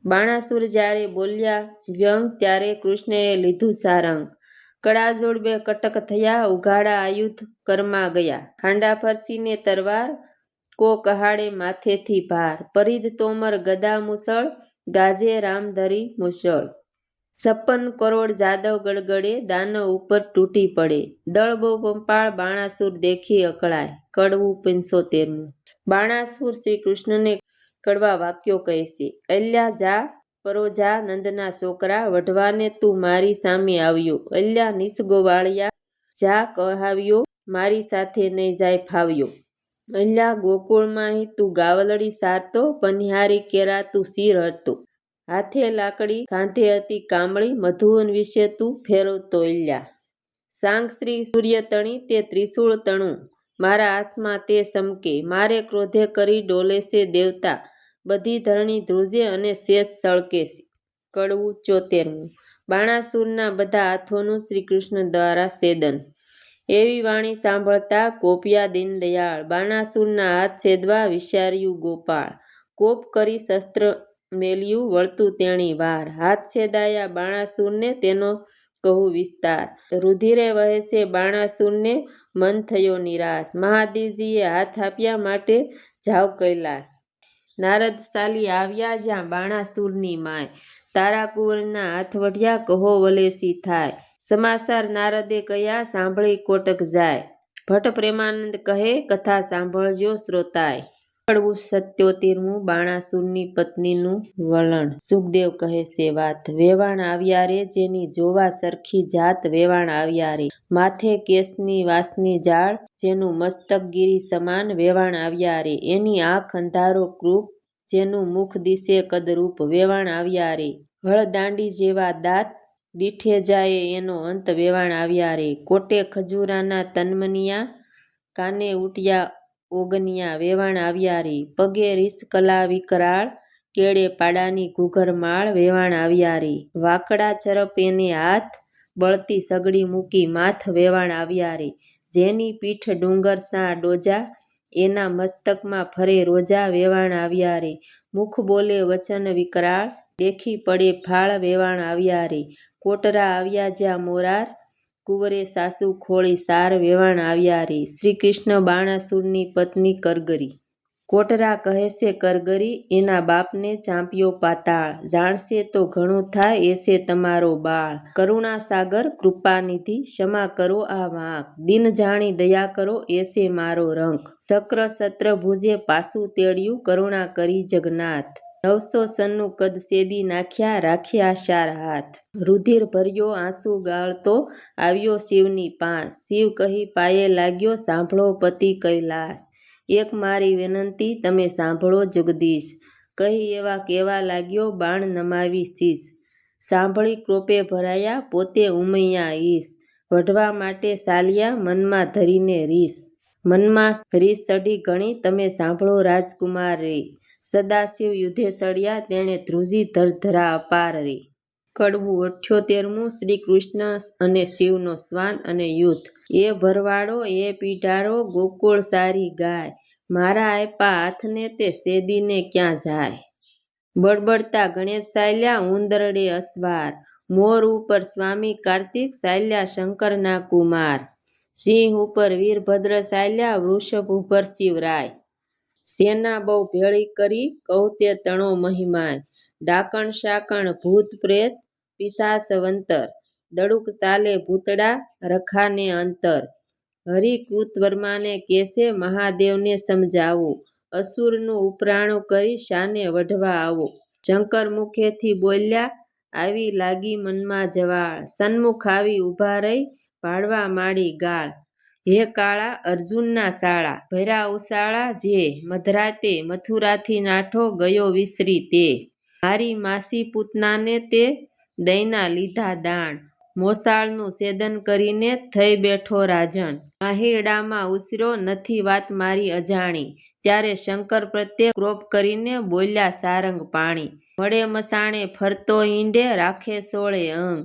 S1: બાણાસુર જ્યારે બોલ્યા વ્યંગ, ત્યારે કૃષ્ણએ લીધું સારંગ. કડાજોડ બે કટક થયા, ઉઘાડા આયુધ કરમાં ગયા. ખાંડા ફરસીને તરવાર, કો કહાડે માથેથી ભાર. પરિધ તોમર ગદા મુસળ, ગાજે રામધરી મુસળ. 56 કરોડ જાદવ ગડગડે, દાનવ ઉપર તૂટી પડે. દળ બહુ પંપાળ, બાણાસુર દેખી અકળાય. કડવું 75મું. બાણાસુર શ્રી કૃષ્ણને કડવા વાક્યો કહે છે. અલ્યા જા પરોજા નંદના છોકરા, વઢવાને તું મારી સામે આવ્યો. અલ્યા નિસગોવાળિયા, જા કહાવ્યો, મારી સાથે નહીં જાય ફાવ્યો. અલ્યા ગોકુળમાંહી તું ગાવલડી સારતો, પનિહારી કેરા તું શિર હરતો. હાથે લાકડી કાંધે હતી કામળી, મધુવન વિશે તું ફેરવતો અલ્યા. સાંગશ્રી સૂર્ય તણી તે ત્રિશૂળ તણું, મારા હાથમાં તે સમકે. મારે ક્રોધે કરી ડોલે છે દેવતા, બધી ધરણી ધ્રુજે અને શેષ સળકે. કડવું 74મું. બાણાસુરના બધા હાથોનું શ્રી કૃષ્ણ દ્વારા છેદન. એવી વાણી સાંભળતા કોપ્યા દીનદયાળ, બાણાસુરના હાથ છેદવા વિચાર્યું ગોપાળ. કોપ કરી શસ્ત્ર મેલ્યું, વળતું તેણી વાર. હાથ છેદાયા બાણાસુરને, તેનો કહું વિસ્તાર. રુધિરે વહે છે બાણાસુરને, મન થયો નિરાશ. મહાદેવજીએ હાથ આપ્યા માટે જાવ કૈલાસ. નારદ ચાલી આવ્યા જ્યાં બાણાસુરની માય. તારા કુંવરના હાથ વઢ્યા, કહો વલેસી થાય. સમાચાર નારદે કહ્યા, સાંભળી કોટક જાય. ભટ્ટ પ્રેમાનંદ કહે, કથા સાંભળજો શ્રોતાય. કડવું 77મું. બાણાસુરની પત્નીનું વલણ. સુખદેવ કહે છે વાત. વેવાણ આવ્યા રે, જેની જોવા સરખી જાત. વેવાણ આવ્યા રે, માથે કેસની વાસની જાળ, જેનું મસ્તક ગિરી સમાન. વેવાણ આવ્યા રે, એની આંખ અંધારો કૃપ, જેનું મુખ દિશે કદરૂપ. વેવાણ આવ્યા રે, હળદાંડી જેવા દાંત, દીઠે જાય એનો અંત. વેવાણ આવ્યા રે, કોટે ખજૂરાના તનમનિયા, કાને ઉટિયા ઓગનિયા. વેવાણ આવ્યા રે, પગે રીસ કલા વિકરાળ, કેળે પાડાની ઘૂઘર માળ. વેવાણ આવ્યા રે, વાકડા ચરપ એને હાથ, બળતી સગડી મૂકી માથ. વેવાણ આવ્યા રે, જેની પીઠ ડુંગર સા ડોજા, એના મસ્તકમાં ફરે રોજા. વેવાણ આવ્યા રે, મુખ બોલે વચન વિકરાળ, દેખી પડે ફાળ. વેવાણ આવ્યા રે, કોટરા આવ્યા જ્યાં મોરાર, કુંવરે સાસુ ખોળી સાર. વેવાણ આવ્યા રે, શ્રી કૃષ્ણ બાણાસુરની પત્ની કરગરી. કોટરા કહે છે કરગરી, એના બાપને ચાંપ્યો પાતાળ. જાણશે તો ઘણું થાય, એસે તમારો બાળ. કરુણા સાગર કૃપાનિધિ, ક્ષમા કરો આ વાંક. દિન જાણી દયા કરો, એસે મારો રંક. ચક્ર સત્ર ભુજે પાસું તેડ્યું, કરુણા કરી જગન્નાથ. 900 સનનું કદ સેદી નાખ્યા, રાખ્યા 4 હાથ. રુધિર ભર્યો આંસુ ગાળતો, આવ્યો શિવની પાંસ. શિવ કહી પાયે લાગ્યો, સાંભળો પતિ કૈલાસ. એક મારી વિનંતી તમે સાંભળો જગદીશ, કહી એવા કેવા લાગ્યો, બાણ નમાવી શીશ. સાંભળી ક્રોપે ભરાયા, પોતે ઉમૈયા ઈશ. વઢવા માટે ચાલ્યા, મનમાં ધરીને રીસ. મનમાં રીસ ચડી ઘણી, તમે સાંભળો રાજકુમાર રે. સદાશિવ યુધે સળ્યા, તેણે ધ્રુજી ધરધરા અપાર રે. કડવું 78મું. શ્રી કૃષ્ણ અને શિવનો સ્વાન અને યુદ્ધ. એ ભરવાડો એ પીઢારો, ગોકુળ સારી ગાય. મારા આપ્યા હાથને તે સેદીને ક્યાં જાય. બળબડતા ગણેશ ચાલ્યા, ઉંદરડે અસવાર. મોર ઉપર સ્વામી કાર્તિક, ચાલ્યા શંકરના કુમાર. સિંહ ઉપર વીરભદ્ર ચાલ્યા, વૃષભ ઉપર શિવરાય. સેના બહુ ભેળી કરી, કહું તે તણો મહિમાય. ડાકણ શાકણ ભૂત પ્રેત પિશાચ વંતર, દડુક ચાલે ભૂતડા રખાને અંતર. હરિ કૃતવર્માને કેસે, મહાદેવને સમજાવો. અસુરનું ઉપરાણું કરી, શાને વઢવા આવો. શંકર મુખેથી બોલ્યા, આવી લાગી મનમાં જવાળ. સન્મુખ આવી ઊભા રહી, ભાળવા માંડી ગાળ. હે કાળા અર્જુનના શાળા, ભર્યા ઉશાળા જે. મધરાતે મથુરાથી નાઠો, ગયો વિસરી તે. મારી માસી પૂતનાને તે, દઈના લીધા દાણ. મોસાળનું છેદન કરીને થઈ બેઠો રાજન. આહીરડામાં ઉછર્યો નથી વાત મારી અજાણી. ત્યારે શંકર પ્રત્યે ક્રોપ કરીને બોલ્યા સારંગ પાણી. મળે મસાણે ફરતો ઈંડે રાખે સોળે અંગ.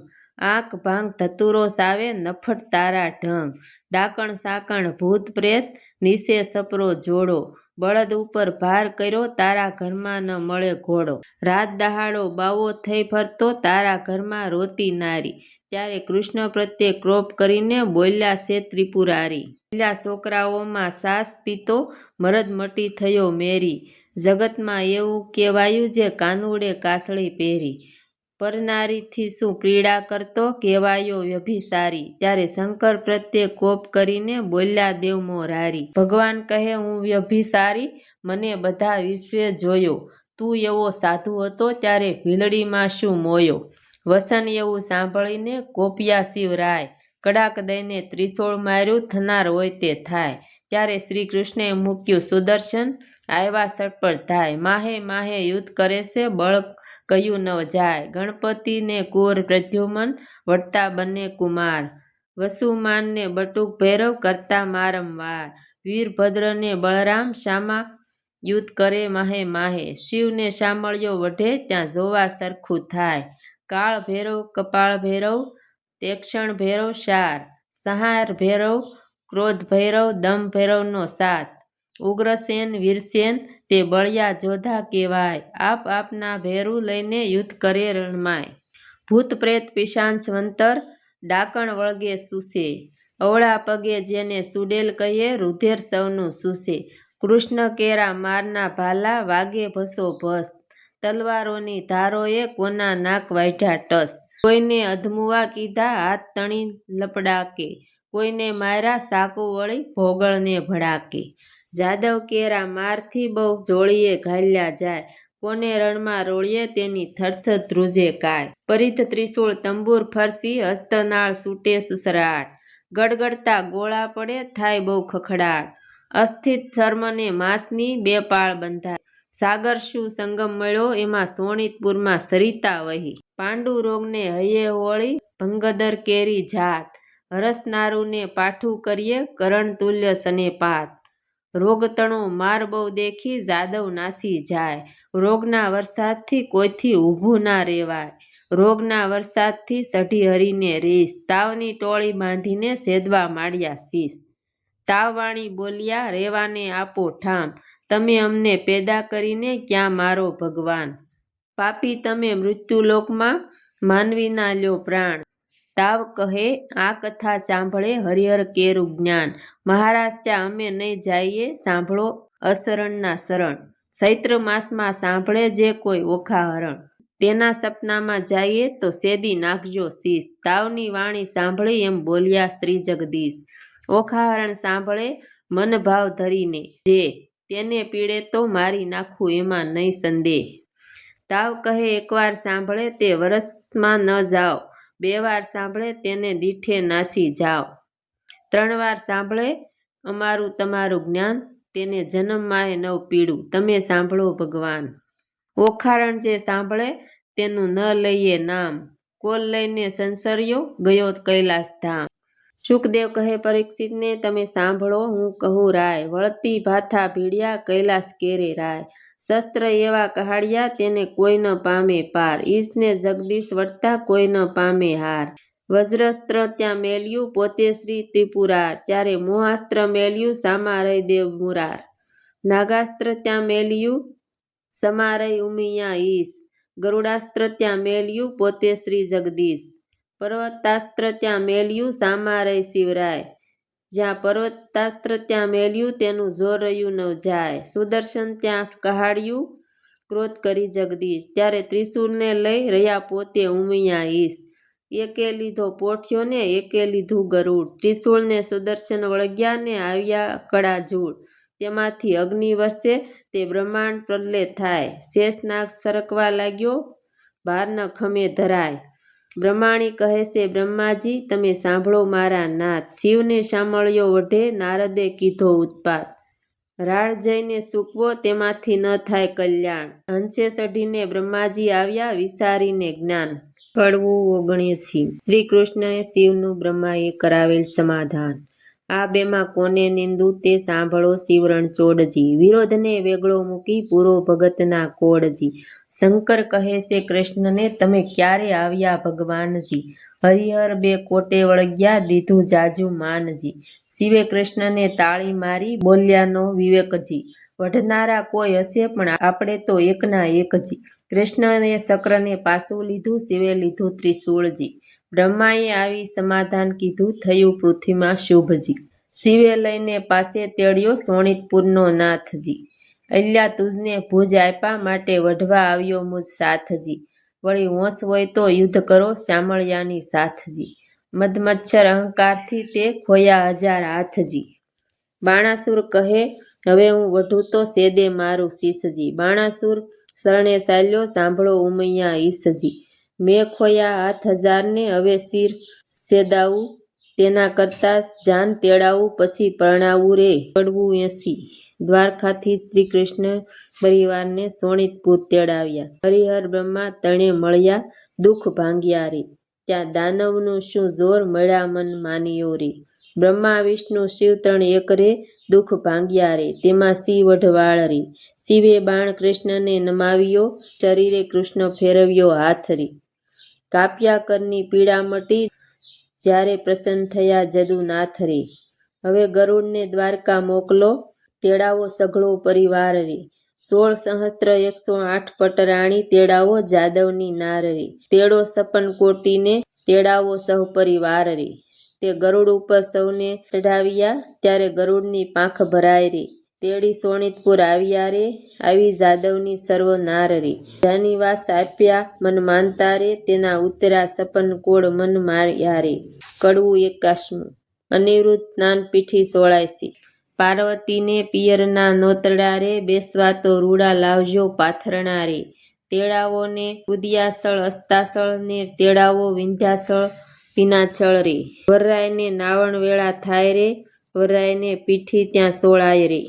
S1: આંખ ભાંગ ધતુરો સાવે નફટ તારા ઢંગ. ડાકણ સાકણ ભૂત પ્રેત નીસે સપરો જોડો. બળદ ઉપર ભાર કર્યો તારા ઘરમાં ન મળે ઘોડો. રાત દહાડો બાવો થઈ ફરતો તારા ઘરમાં રોતી નારી. ત્યારે કૃષ્ણ પ્રત્યે ક્રોપ કરીને બોલ્યા છે ત્રિપુરારી. પેલા છોકરાઓમાં સાસ પીતો મરદ મટી થયો મેરી. જગતમાં એવું કહેવાયું જે કાનુડે કાસળી પહેરી. પરનારીથી શું ક્રીડા કરતો કહેવાયો વ્યભિસારી. ત્યારે શંકર પ્રત્યે કોપ કરીને બોલ્યા દેવ મોરારી. ભગવાન કહે હું વ્યભિસારી મને બધા વિશ્વે જોયો. તું એવો સાધુ હતો ત્યારે ભીલડીમાં શું મોયો. વસન એવું સાંભળીને કોપ્યા શિવરાય. કડાક દઈને ત્રિશૂળ માર્યું થનાર હોય તે થાય. ત્યારે શ્રી કૃષ્ણે મૂક્યું સુદર્શન આવ્યા સટપટ ધાય. માહે માહે યુદ્ધ કરે છે બળ કયું ન જાય. ગણપતિને કુંવર પ્રદ્યુમન વટતા બંને કુમાર. વસુમાનને બટુક ભૈરવ કરતા મારંવાર. વીરભદ્રને બળરામ શામા યુદ્ધ કરે માહે માહે. શિવને શામળિયો વઢે ત્યાં જોવા સરખું થાય. કાળ ભૈરવ કપાળ ભૈરવ તેક્ષણ ભૈરવ શાર. સંહાર ભૈરવ ક્રોધ ભૈરવ દમ ભૈરવનો સાથ. ઉગ્રસેન વીરસેન તે બળિયા જોધા કહેવાય. આપ આપના ભેરું લઈને યુદ્ધ કરે રણમાય. ભૂત પ્રેત પિશાચ વંતર ડાકણ વળગે સૂસે. અવળા પગે જેને સુડેલ કહીએ રુધિર સૌનું સૂસે. કૃષ્ણ કેરા મારના ભાલા વાગે ભસો ભસ. તલવારોની ધારોએ કોના નાક વાઢ્યા ટસ. કોઈને અધમુવા કીધા હાથ તણી લપડાકે. કોઈને માર્યા સાકુ વળી ભોગળને ભડાકે. જાદવ કેરા મારથી બહુ જોડીએ ઘાલ્યા જાય. કોને રણમાં રોળીએ તેની થરથર ધ્રુજે કાય. પરિધ ત્રિશૂળ તંબુર ફરસી હસ્તનાળ છૂટે સુસરાટ. ગડગડતા ગોળા પડે થાય બહુ ખખડાટ. અસ્થિત ચર્મને માંસની બે પાળ બંધાય. સાગર શું સંગમ મળ્યો એમાં સોણિતપુરમાં સરિતા વહી. પાંડુ રોગને હૈયે હોળી ભંગદર કેરી જાત. હરસનારુને પાઠું કરીએ કરણ તુલ્ય સનેપાત. રોગતણો માર બહુ દેખી જાદવ નાસી જાય. રોગના વરસાદથી કોઈથી ઊભું ના રેવાય. રોગના વરસાદથી સઢી હરીને રીસ. તાવની ટોળી બાંધીને સેદવા માંડ્યા શીશ. તાવવાણી બોલ્યા રેવાને આપો ઠામ. તમે અમને પેદા કરીને ક્યાં મારો ભગવાન. પાપી તમે મૃત્યુલોકમાં માનવીના લ્યો પ્રાણ. તાવ કહે આ કથા સાંભળે હરિહર કેરું જ્ઞાન. મહારાજ ત્યાં અમે નહીં જાઈએ સાંભળો અશરણના શરણ. ચૈત્ર માસમાં સાંભળે જે કોઈ ઓખા હરણ. તેના સપનામાં જાઈએ તો સેદી નાખજો શીશ. તાવની વાણી સાંભળી એમ બોલ્યા શ્રી જગદીશ. ઓખા હરણ સાંભળે મન ભાવ ધરીને જે. તેને પીડે તો મારી નાખું એમાં નહીં સંદેહ. તાવ કહે એકવાર સાંભળે તે વરસમાં ન જાઓ. બે વાર સાંભળે તેને દીઠે નાસી જાઓ. 3 વાર સાંભળે અમારું તમારું જ્ઞાન. તેને જન્મ માહે નવ પીડું તમે સાંભળો ભગવાન. ઓખારણ જે સાંભળે તેનું ન લઈએ નામ. કોલ લઈને સંસર્યો ગયો કૈલાસ ધામ. સુખદેવ કહે પરીક્ષિતને તમે સાંભળો હું કહું રાય. વળતી ભાથા ભીડ્યા કૈલાસ કેરે રાય. શસ્ત્ર એવા કહાડ્યા તેને કોઈ ન પામે પાર. ઈશને જગદીશ વળતા કોઈ ન પામે હાર. વજ્રસ્ત્ર ત્યાં મેલ્યું પોતે શ્રી ત્રિપુરાર. ત્યારે મોહાસ્ત્ર મેલ્યું સામા રહી દેવ મુરાર. નાગાસ્ત્ર ત્યાં મેલ્યું સમા રહી ઉમિયા ઈશ. ગરુડાસ્ત્ર ત્યાં મેલ્યું પોતે શ્રી જગદીશ. પર્વતાસ્ત્ર ત્યાં મેલ્યું સામા રહી શિવરાય. જ્યાં પર્વતાસ્ત્ર ત્યાં મેલ્યું તેનું જોર રહ્યું ન જાય. સુદર્શન ત્યાં કહાડ્યું ક્રોધ કરી જગદીશ. ત્યારે ત્રિશૂળને લઈ રહ્યા પોતે ઉમિયા ઈશ. એકે લીધો પોઠ્યો ને એકે લીધું ગરુડ. ત્રિશૂળને સુદર્શન વળગ્યા ને આવ્યા કડા જૂળ. તેમાંથી અગ્નિ વરસે તે બ્રહ્માંડ પ્રલય થાય. શેષનાગ સરકવા લાગ્યો ભાર ન ખમે ધરાય. બ્રહ્માણી કહે છે બ્રહ્માજી તમે સાંભળો મારા નાથ. શિવને શામળિયો વઢે નારદે કીધો ઉત્પાત. રાળ જઈને સૂકવો તેમાંથી ન થાય કલ્યાણ, હંસે ચઢીને બ્રહ્માજી આવ્યા વિસારીને જ્ઞાન. કડવું 79. શ્રી કૃષ્ણએ શિવનું બ્રહ્માએ કરાવેલ સમાધાન. આ બેમાં કોને નિંદું તે સાંભળો શિવ રણછોડજી, વિરોધને વેગળો મૂકી પૂરો ભગતના કોડજી. શંકર કહે છે કૃષ્ણને તમે ક્યારે આવ્યા ભગવાનજી, હરિહર બે કોટે વળગ્યા દીધું જાજુ માનજી. શિવે કૃષ્ણને તાળી મારી બોલ્યા નો વિવેકજી, વઢનારા કોઈ હશે પણ આપણે તો એકના એકજી. કૃષ્ણએ ચક્રને પાછું લીધું, શિવે લીધું ત્રિશૂળજી. બ્રહ્માએ આવી સમાધાન કીધું, થયું પૃથ્વીમાં શુભજી. શિવે લઈને પાસે તેડ્યો શોણિતપુરનો નાથજી, અલ્યા તુજને ભુજ આપ્યા માટે વઢવા આવ્યો મુજ સાથજી. વળી હોશ હોય તો યુદ્ધ કરો શામળિયાની સાથજી, મદમચ્છર અહંકારથી તે ખોયા 1000 હાથજી. બાણાસુર કહે હવે હું વઢું તો સેદે મારું શીશજી, બાણાસુર શરણે ચાલ્યો સાંભળો ઉમૈયા ઈશજી. મેં ખોયા હાથ 1000 ને હવે શિર સેદાવું, તેના કરતા જાન તેડાવું પછી પરણાવું રે. કડવું 80. દ્વારકાથી શ્રી કૃષ્ણ પરિવારને શોણિતપુર તેડાવ્યા, હરિહર બ્રહ્મા તણે મળ્યા દુઃખ ભાંગ્યા રે. ત્યાં દાનવનું શું જોર મળ્યા મન માન્યો રે. બ્રહ્મા વિષ્ણુ શિવ ત્રણ એક રે, દુઃખ ભાંગ્યા રે તેમાં શિવ વઢવાળ રે. શિવે બાણ કૃષ્ણને નમાવ્યો, શરીરે કૃષ્ણ ફેરવ્યો હાથ રે. કાપ્યા કરની પીડા મટી, જ્યારે પ્રસન્ન થયા જદુનાથ રે. હવે ગરુડને દ્વારકા મોકલો, તેડાવો સઘળો પરિવાર રે. 16 સહસ્ત્ર 108 પટરાણી, તેડાવો જાદવની નાર રે. તેડો 56 કોટીને, તેડાવો સહપરિવાર રે. તે ગરુડ ઉપર સૌને ચઢાવ્યા, ત્યારે ગરુડની પાંખ ભરાય રે. તેડી શોણિતપુર આવ્યા રે, આવી જાદવની સર્વ નાર રે. જાની વાસ આપ્યા મન માનતા રે, તેના ઉતર્યા 56 કોડ મન માર્યા રે. કડવું 81. અનિરુદ્ધ સ્નાનપીઠી 86. પાર્વતીને પિયરના નોતડા રે, બેસવા તો રૂડા લાવજો પાથરણા રે. તેડાવો ને ઉદયાસળ અસ્તાસળ ને, તેડાવો વિંધ્યાસળ વિનાચળ રે. વરરાયને નાવણ વેળા થાય રે, વરરાયને પીઠી ત્યાં સોળાય રે.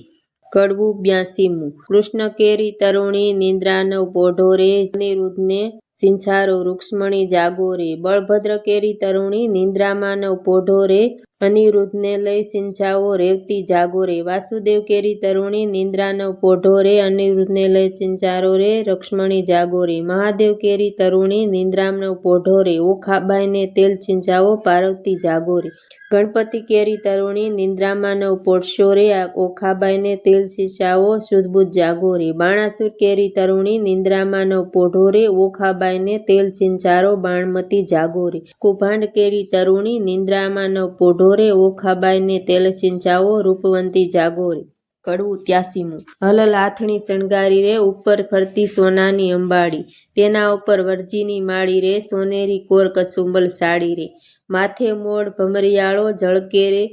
S1: કડવું 82. કૃષ્ણ કેરી તરુણી નિંદ્રાનવ પોઢો રે, અનિરુદ્ધને સિંચારો રૂક્ષ્મણી જાગો રે. બળભદ્ર કેરી તરુણી નિંદ્રામાં નવ પોઢો રે, અનિરુદ્ધને લઈ સિંચાવો રેવતી જાગો રે. વાસુદેવ કેરી તરુણી નિંદ્રાનવ પોઢો રે, અનિરુદ્ધને લઈ સિંચારો રે રૂક્ષ્મણી જાગો રે. મહાદેવ કેરી તરુણી નિંદ્રાનવ પોઢો રે, ઓખાબાઈને તેલ સિંચાવો પાર્વતી જાગો રે. ગણપતિ કેરી તરુણી નિંદ્રામાં નવ પોઢશો રે, ઓખાબાઈને તેલ સિંચાવો શુદ્ધબુદ્ધ જાગો રે. બાણાસુર કેરી તરુણી નિંદ્રામાં નવ પોઢો રે, ઓખાબાઈને તેલ સિંચારો બાણમતી જાગો રે. કુભાંડ કેરી તરુણી નિંદ્રામાં નવ પોઢો રે, ઓખાબાઈને તેલ સિંચાવો રૂપવંતી જાગો રે. કડવું 83. હલલ હાથણી શણગારી રે, ઉપર ફરતી સોનાની અંબાડી, તેના ઉપર વરજીની માળી રે, સોનેરી કોર કચુંબલ સાડી રે. માથે મોઢ ભમરિયાળો ઝળકે રે,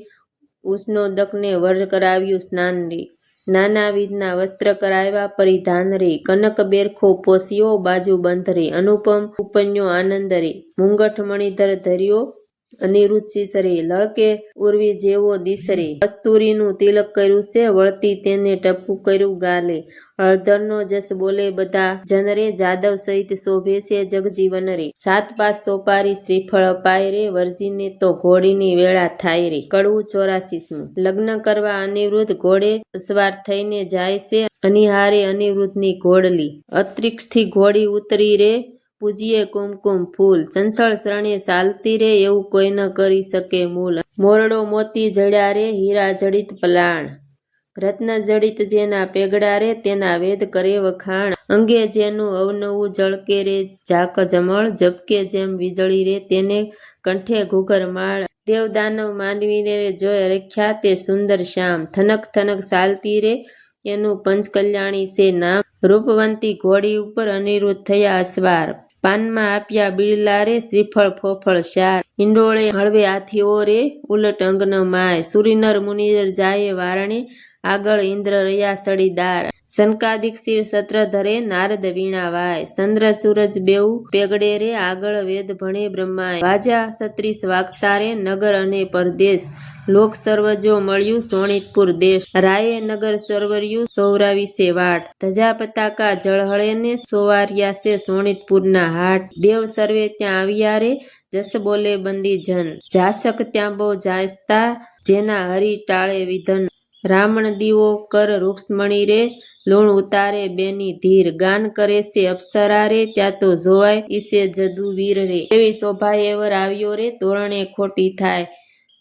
S1: ઉષ્ણોદકને વર કરાવ્યું સ્નાન રે. નાનાવિધના વસ્ત્ર કરાવ્યા પરિધાન રે, કનક બેરખો પોસ્યો બાજુ બંધ રે. અનુપમ ઉપન્યો આનંદ રે, મુંગઠ મણિધર ધર્યો અનિરુદ્ધ શીશ રે. લળકે ઉર્વી જેવો દિશ રે, કસ્તુરીનું તિલક કર્યું છે, વળતી તેને ટપુ કર્યું ગાલે. હળધરનો જસ બોલે બધા જન રે, જાદવ સહિત શોભે છે જગજીવન રે. 7 પાસ સોપારી શ્રીફળ અપાય રે, વરજીને તો ઘોડીની વેળા થાય રે. કડવું 84. લગ્ન કરવા અનિરુદ્ધ ઘોડે સવાર થઈને જાય છે, અનિહારે અનિરુદ્ધની ઘોડલી. અંતરિક્ષથી ઘોડી ઉતરી રે, પૂજીએ કુમકુમ ફૂલ. ચંચળ શરણે ચાલતી રે, એવું કોઈ ન કરી શકે મૂલ. મોરડો મોતી જડ્યા રે, હીરા જડિત પલાણ. રત્ન જડિત જેના પેગડા રે, તેના વેદ કરે વખાણ. અંગે જેનું અવનવું ઝળકે રે ઝાક જમળ, ઝબકે જેમ વીજળી રે, તેને કંઠે ઘૂઘર માળ. દેવદાનવ માનવીને જોઈ રખ્યા તે સુંદર શ્યામ, થનક થનક ચાલતી રે, એનું પંચકલ્યાણી છે નામ. રૂપવંતી ઘોડી ઉપર અનિરુદ્ધ થયા અસવાર, પાનમાં આપ્યા બિરલા રે, શ્રીફળ ફોફળ શાર. હિંડોળે હળવે હાથીઓ રે, ઉલટ અંગન માય. સુરીનર મુનિર જાય વારણે, આગળ ઇન્દ્ર રહ્યા સડીદાર. સનકાદિક શિર સત્ર ધરે નારદ વીણા વાય, ચંદ્ર સૂરજ બેઉ પેગડે રે આગળ વેદ ભણે બ્રહ્માય, વાજા 36 વાગતા રે નગર અને પરદેશ, લોક સર્વજો મળ્યું સોણિતપુર દેશ, રાયે નગર ચોરવર્યું સૌરાવીસે વાટ, ધજા પતાકા જળહળે ને સોવાર્યા છે સોણિતપુરના હાટ, દેવ સર્વે ત્યાં આવ્યા રે જસ બોલે બંદી જન, જાસક ત્યાં બહુ જાયસ્તા જેના હરી ટાળે વિધન, રામણ દીવો કર રૂક્ષ્મણી રે લૂણ ઉતારે બેની ધીર, ગાન કરે છે અપ્સરા રે ત્યાં તો જોવાય ઈસે જદુવીર રે, એવી શોભાએ વર આવ્યો રે તોરણે ખોટી થાય,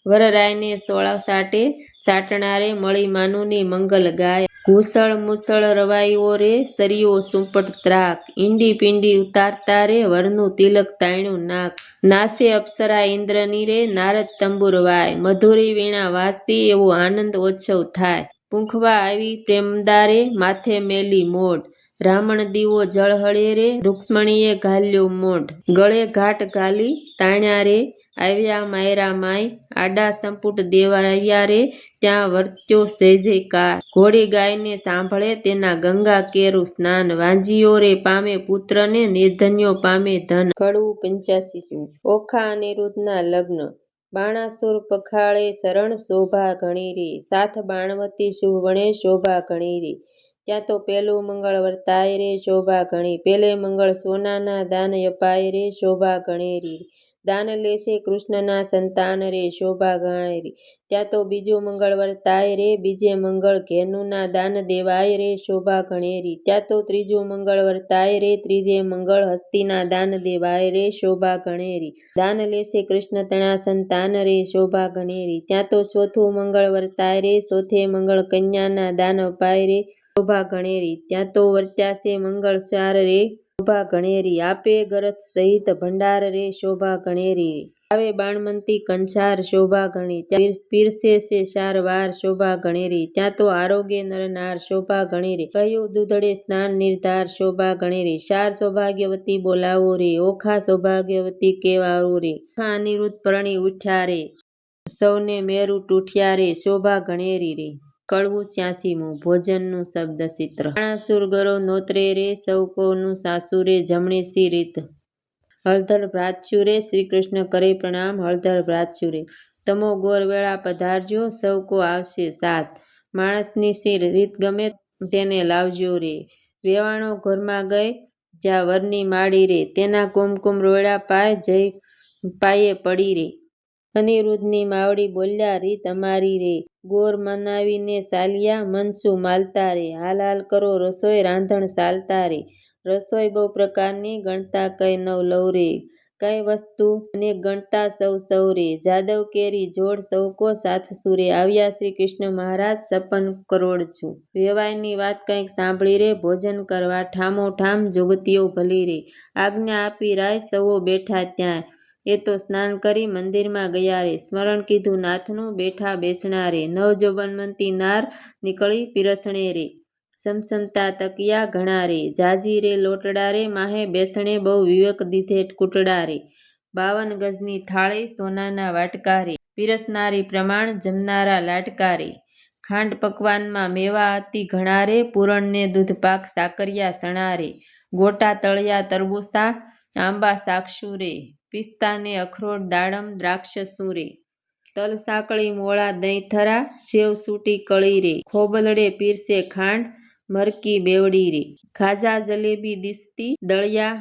S1: વરરાયને સોળા સાટે સાટણારે મળી માનુની મંગલ ગાય, ઘૂસળ મૂસળ રવાઈઓ રે સરિયો સુંપટ ત્રાક, ઈંડી પિંડી ઉતારતા રે વરનું તિલક તાણ્યું નાક, નાસે અપ્સરા ઇન્દ્રની રે નારદ તંબુર વાય, મધુરી વીણા વાજતી એવો આનંદ ઓછવ થાય, પૂંખવા આવી પ્રેમદારે માથે મેલી મોઢ, રામણ દીવો જળહળે રે રૂક્ષ્મણીએ ઘાલ્યો મોઢ, ગળે ઘાટ ઘાલી તાણ્યા રે આવ્યા માયરા માય, આડા સંપુટ દેવાયા રે ત્યાં વર્ત્યો જય જયકાર, ઘોડી ગાયને સાંભળે તેના ગંગા કેરું સ્નાન, વાંજીઓ રે પામે પુત્રને નિર્ધન્યો પામે ધન. કડવું 85. ઓખા અનિરુદ્ધના લગ્ન. બાણાસુર પખાળે શરણ શોભા ઘણી રે, સાથ બાણવતી શુભ વણે શોભા ઘણી રે, ત્યાં તો પેલું મંગળ વર્તાય રે શોભા ઘણી, પેલે મંગળ સોનાના દાન અપાય રે શોભા ઘણી રે, દાન લેશે કૃષ્ણના સંતાન રે શોભા ઘણી રે, ત્યાં તો બીજું મંગળ વર્તાય રે બીજે મંગળ ઘેનુના દાન દેવાય રે શોભા ઘણી રે, ત્યાં તો ત્રીજું મંગળ વર્તાય રે ત્રીજે મંગળ હસ્તીના દાન દેવાય રે શોભા ઘણી રે, દાન લેશે કૃષ્ણ તણા સંતાન રે શોભા ઘણી રે, ત્યાં તો ચોથું મંગળ વર્તાય રે ચોથે મંગળ કન્યાના દાન અપાય રે શોભા ઘણી રે, ત્યાં તો વર્ત્યાશે મંગળ ચાર રે શોભા ઘણી રે, આપે ગરથ સહિત ભંડાર રે શોભા ઘણી રે, આવે બાણમંતી કંછાર શોભા ઘણી, ત્યાં પીરસે છે ચાર વાર શોભા ઘણી રે, ત્યાં તો આરોગ્ય નરનાર શોભા ઘણી રે, કહ્યું દૂધડે સ્નાન નિર્ધાર શોભા ઘણી રે, ચાર સૌભાગ્યવતી બોલાવો રે ઓખા સૌભાગ્યવતી કેવારો રે, ઓખા અનિરુદ્ધ પરણી ઉઠ્યા રે સૌને મેરુ તૂઠ્યા રે શોભા ઘણેરી રે. કડવું 86. ભોજનનું શબ્દચિત્ર. બાણાસુર ગરો નોતરે રે સૌ કોનું સાસુ રે જમણી સી રીત, હળધર ભ્રાતૃ રે શ્રી કૃષ્ણ કરે પ્રણામ હળધર ભ્રાતૃ રે, તમો ગોર વેળા પધારજો સૌ કો આવશે સાથ, માણસની સી રીત ગમે તેને લાવજો રે, વેવાણો ઘરમાં ગઈ જ્યાં વરની માડી રે, તેના કુમકુમ રોયડા પાય જય પાયે પડી રે, અનિરુદ્ધની માવડી બોલ્યા રીત અમારી રે, ગોર મનાવીને ચાલ્યા મનસું માલતા રે, હાલ હાલ કરો રસોઈ રાંધણ ચાલતા રે, રસોઈ બહુ પ્રકારની ગણતા કઈ નવ લવ રે, કઈ વસ્તુ અનેક ગણતા સૌ સૌ રે, જાદવ કેરી જોડ સૌ કો સાથ સુરે, આવ્યા શ્રી કૃષ્ણ મહારાજ 56 કરોડ છું, વેવાઈની વાત કંઈક સાંભળી રે ભોજન કરવા ઠામો ઠામ જુગતીઓ ભલી રે, આજ્ઞા આપી રાય સૌઓ બેઠા ત્યાં, એ તો સ્નાન કરી મંદિરમાં ગયા રે, સ્મરણ કીધું નાથનું બેઠા બેસણા રે, નવજોબનવંતી નાર નીકળી પીરસણે રે, સમસમતા તકિયા ઘણા રે, જાજી રે લોટડા રે માહે બેસણે બહુ વિવેક દીધે કૂટડા રે, 52 ગજની થાળી સોનાના વાટકા રે, પીરસનારી પ્રમાણ જમનારા લાટકા રે, ખાંડ પકવાનમાં મેવા અતિ ઘણા રે, પૂરણને દૂધપાક સાકરિયા સણા રે, ગોટા તળિયા તરબૂચા આંબા સાક્ષુ રે, પિસ્તા ને અખરોટ દાડમ દ્રાક્ષસું રે, તલ સાંકળી મોળા દહીં થરા સેવ સૂટી કળી રે, ખોબલડે પીરસે ખાંડ મરકી બેવડી રે, ખાજા જલેબી દિસ્તી દળિયા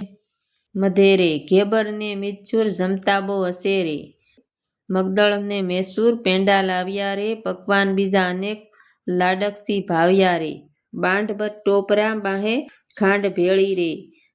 S1: મધે રે, ઘેબર ને મીતચુર જમતા બહુ હસે રે, મગદળ ને મૈસૂર પેંડા લાવ્યા રે, પકવાન બીજા અનેક લાડકસી ભાવ્યા રે, બાંઢભર ટોપરા બાહે ખાંડ ભેળી રે,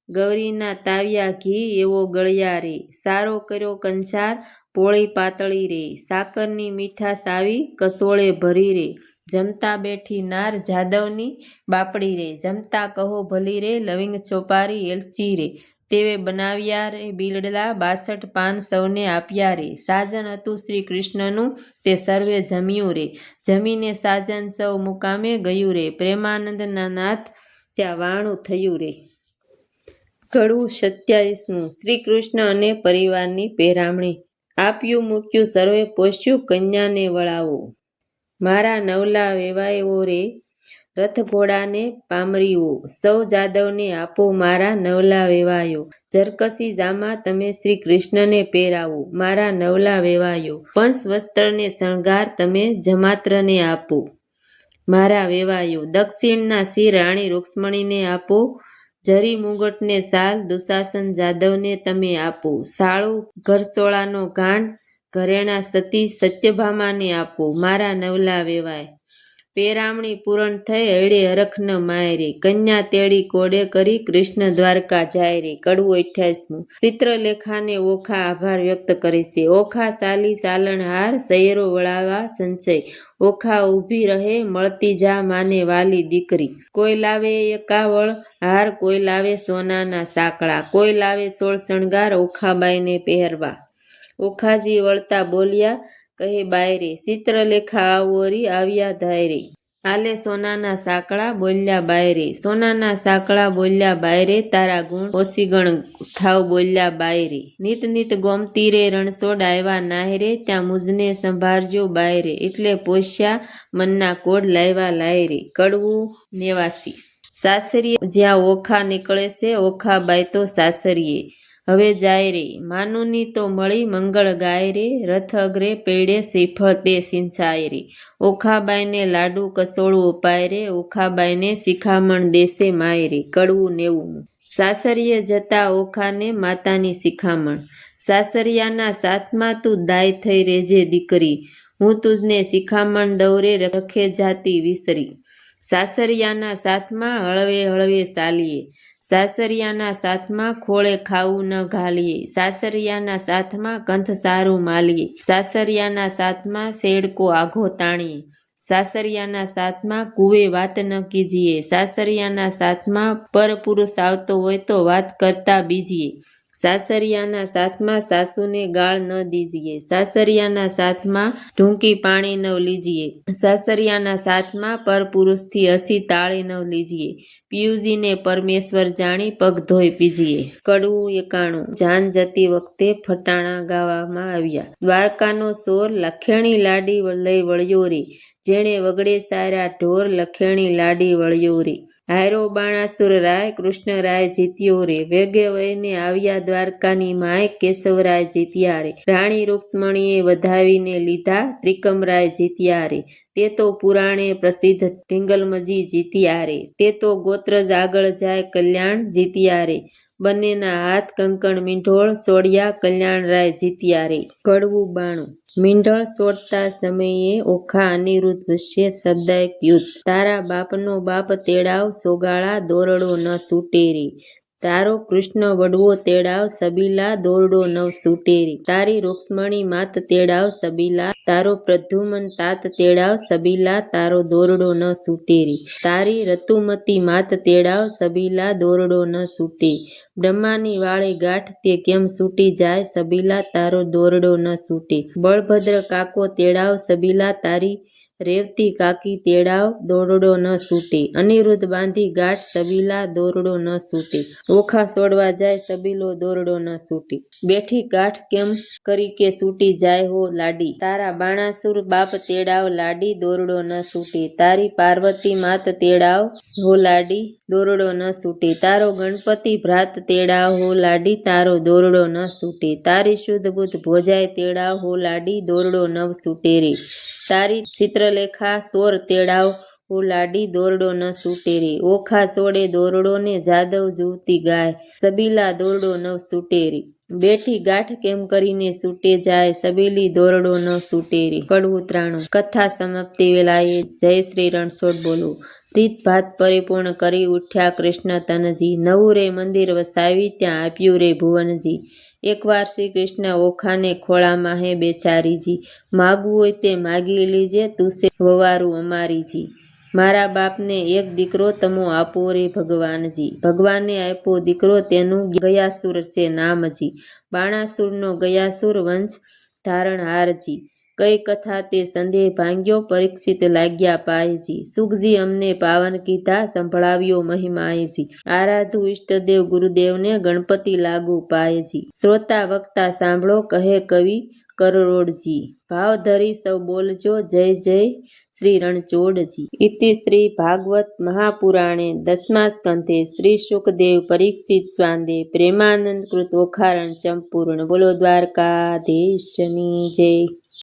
S1: ગૌરીના તાવ્યા ઘી એવો ગળ્યા રે, સારો કર્યો કંસાર પોળી પાતળી રે, સાકરની મીઠાશ આવી કસોળે ભરી રે, જમતા બેઠી નાર જાદવની બાપડી રે, જમતા કહો ભલી રે લવિંગ ચોપારી એલચી રે, તેવે બનાવ્યા રે બીલડા 62 પાન સૌને આપ્યા રે, સાજન હતું શ્રી કૃષ્ણનું તે સર્વે જમ્યું રે, જમીને સાજન સૌ મુકામે ગયું રે, પ્રેમાનંદના નાથ ત્યાં વાણું થયું રે. કડવું 27. શ્રી કૃષ્ણ અને પરિવારની પહેરામણી. આપ્યું મૂક્યું સર્વે પોષ્યું કન્યાને વળાવો, મારા નવલા વેવાએઓ રે રથઘોડાને પામરીઓ, સૌ જાદવને આપો મારા નવલા વેવાયો. ઝરકસી જામા તમે શ્રી કૃષ્ણને પહેરાવો, મારા નવલા વેવાયો. પંસ વસ્ત્રને શણગાર તમે જમાત્રને આપો, મારા વેવાયો. દક્ષિણના સિર રાણી રૂક્ષ્મણીને આપો, જરી મુગટને સાલ દુશાસન જાદવને તમે આપો. સાળુ ઘરસોળાનો ગાંઠ ઘરેણા સતી સત્યભામાને આપો, મારા નવલા વેવાય. પેરામણી પૂરણ થઈ હૈડે હરખ ન માય રે, કન્યા તેડી કોડે કરી કૃષ્ણ દ્વારકા જાય રે. કડવું 28મું. ચિત્રલેખાને ઓખા આભાર વ્યક્ત કરે છે. ઓખા સાલી સાલણહાર સૈયરો વળાવા સંચય, ઓખા ઊભી રહે મળતી જા માને વાલી દીકરી. કોઈ લાવે એકાવળ હાર, કોઈ લાવે સોનાના સાંકળા, કોઈ લાવે સોળ શણગાર ઓખાબાઈને પહેરવા. ઓખાજી વળતા બોલ્યા કહે બાયરે, ચિત્રલેખા આવોરી આવ્યા ધાયરે. આલે સોનાના સાંકળા બોલ્યા બાયરે, સોનાના સાંકળા બોલ્યા બાયરે. તારા ગુણ ઓસીગણ થાવ બોલ્યા બાયરે. નીત નીત ગોમતી રે રણછોડ આવ્યા નાહરે, ત્યાં મુજને સંભાળજો બાયરે. એટલે પોષ્યા મનના કોડ લાવ્યા લાયરે. કડવું 89. સાસરીએ જ્યાં ઓખા નીકળે છે, ઓખા બાઈ તો સાસરીએ હવે જાય રે. માનુની તો મળી મંગળ ગાય રે, રથ અગ્રે પૈડે શ્રીફળ તે સિંચાય રે. ઓખાબાઈને લાડુ કસોળું અપાય રે, ઓખાબાઈને શિખામણ દેશે માય રે. કડવું 90મું. સાસરીએ જતા ઓખાને માતાની શિખામણ. સાસરિયાના સાથમાં તું દાય થઈ રેજે દીકરી, હું તુજને શિખામણ દઉં રે રખે જાતી વિસરી. સાસરિયાના સાથમાં હળવે હળવે ચાલીએ, સાસરિયાના સાથમાં ખોળે ખાવું ન ઘાલીએ. સાસરિયાના સાથમાં કંથ સારું માલીએ, સાસરિયાના સાથમાં શેડકો આઘો તાણીએ. સાસરિયાના સાથમાં કુવે વાત ન કીજીએ, સાસરિયાના સાથમાં પરપુરુષ આવતો હોય તો વાત કરતા બીજીએ. સાસરિયાના સાથમાં સાસુને ગાળ ન દીજીએ, સાસરિયાના સાથમાં ઢૂંકી પાણી ન લીજીએ. સાસરિયાના સાથમાં પરપુરુષથી હસી તાળી ન લીજીએ. પિયુજીને પરમેશ્વર જાણી પગ ધોઈ પીજીએ. કડવું 91. જાન જતી વખતે ફટાણા ગાવામાં આવ્યા. દ્વારકાનો સોર લખેણી લાડી લઈ વળ્યો રે, જેણે વગડે સાર્યા ઢોર લખેણી લાડી વળ્યો રે. હાયરો બાણાસુર રાય કૃષ્ણરાય જીત્યો રે, વેગે વયને આવ્યા દ્વારકાની માય કેશવરાય જીત્યા રે. રાણી રૂક્ષ્મણીએ વધાવીને લીધા ત્રિકમરાય જીત્યા રે, તે તો પુરાણે પ્રસિદ્ધ ઢીંગલમજી જીત્યા રે. તે તો ગોત્રજ આગળ જાય કલ્યાણ જીત્યા રે, બંનેના હાથ કંકણ મીંઢોળ સોડ્યા કલ્યાણરાય જીત્યા રે. કડવું 92. મીંઢળ સોડતા સમયે ઓખા અનિરુદ્ધ વચ્ચે શબ્દાયક યુદ્ધ. તારા બાપનો બાપ તેડાવ સોગાળા દોરડો ન છૂટે રે, તારો કૃષ્ણ વડવો તેડાવ સબીલા દોરડો ન છૂટે રે. તારી રૂક્ષ્મણી માત તેડાવ સબીલા, તારો પ્રદ્યુમન તાત તેડાવ સબીલા તારો દોરડો ન છૂટે રે. તારી રતુમતી માત તેડાવ સબીલા દોરડો ન છૂટે. બ્રહ્માની વાળે ગાંઠ તે કેમ છૂટી જાય સબીલા તારો દોરડો ન છૂટે. બળભદ્ર કાકો તેડાવ સબીલા તારી રેવતી કાકી તેડાવ દોરડો ન છૂટે. અનિરુદ્ધ બાંધી ગાંઠ સબીલા દોરડો ન છૂટે. ઓખા છોડવા જાય સબીલો દોરડો ન છૂટે. બેઠી ગાંઠ કેમ કરી કે છૂટી જાય હો લાડી, તારા બાણાસુર બાપ તેડાવ લાડી દોરડો ન છૂટે. તારી પાર્વતી માત તેડાવ હો લાડી દોરડો ન છૂટે. તારો ગણપતિ ભ્રાત તેડાવ હો લાડી તારો દોરડો ન છૂટે. તારી શુદ્ધ બુદ્ધ ભોજાય તેડાવ હો લાડી દોરડો ન છૂટે રે. તારી ચિત્રલેખા સોર તેડાવ હો લાડી દોરડો ન છૂટે રે. ઓખા છોડે દોરડો ને જાદવ જુવતી ગાય, સબીલા દોરડો ન છૂટે રે. બેઠી ગાંઠ કેમ કરીને છૂટે જાય સબીલી દોરડો ન છૂટે રે. કડવું 93. કથા સમાપ્તિ વેળાએ જય શ્રી રણછોડ બોલો. રીતભાત પરિપૂર્ણ કરી ઉઠ્યા કૃષ્ણ તનજી, નવું રે મંદિર વસાવી ત્યાં આપ્યું રે ભુવનજી. એકવાર શ્રી કૃષ્ણ ઓખાને ખોળામાં હે બેચારીજી, માગવું હોય તે માગી લીજે તું છે વવારું અમારીજી. મારા બાપને એક દીકરો તમો આપો રે ભગવાનજી, ભગવાને આપ્યો દીકરો તેનું ગયાસુર છે નામજી. બાણાસુરનો ગયાસુર વંશ ધારણહારજી. કઈ કથા તે સંદેહ ભાંગ્યો પરીક્ષિત લાગ્યા પાયજી. સુખજી અમને પાવન કીધા સંભળાવ્યો મહિમાયજી. આરાધુ ઈષ્ટદેવ ગુરુદેવને ગણપતિ લાગુ પાયજી. શ્રોતા વક્તા સાંભળો કહે કવિ કરોડજી, ભાવ ધરી સૌ બોલજો જય જય શ્રી રણછોડજી ઇતિ શ્રી ભાગવત મહાપુરાણે દસમા સ્કંધે શ્રી શુકદેવ પરીક્ષિત સ્વાંદે પ્રેમાનંદ કૃત ઓખારણ સંપૂર્ણ. બોલો દ્વારકાધીશની જય.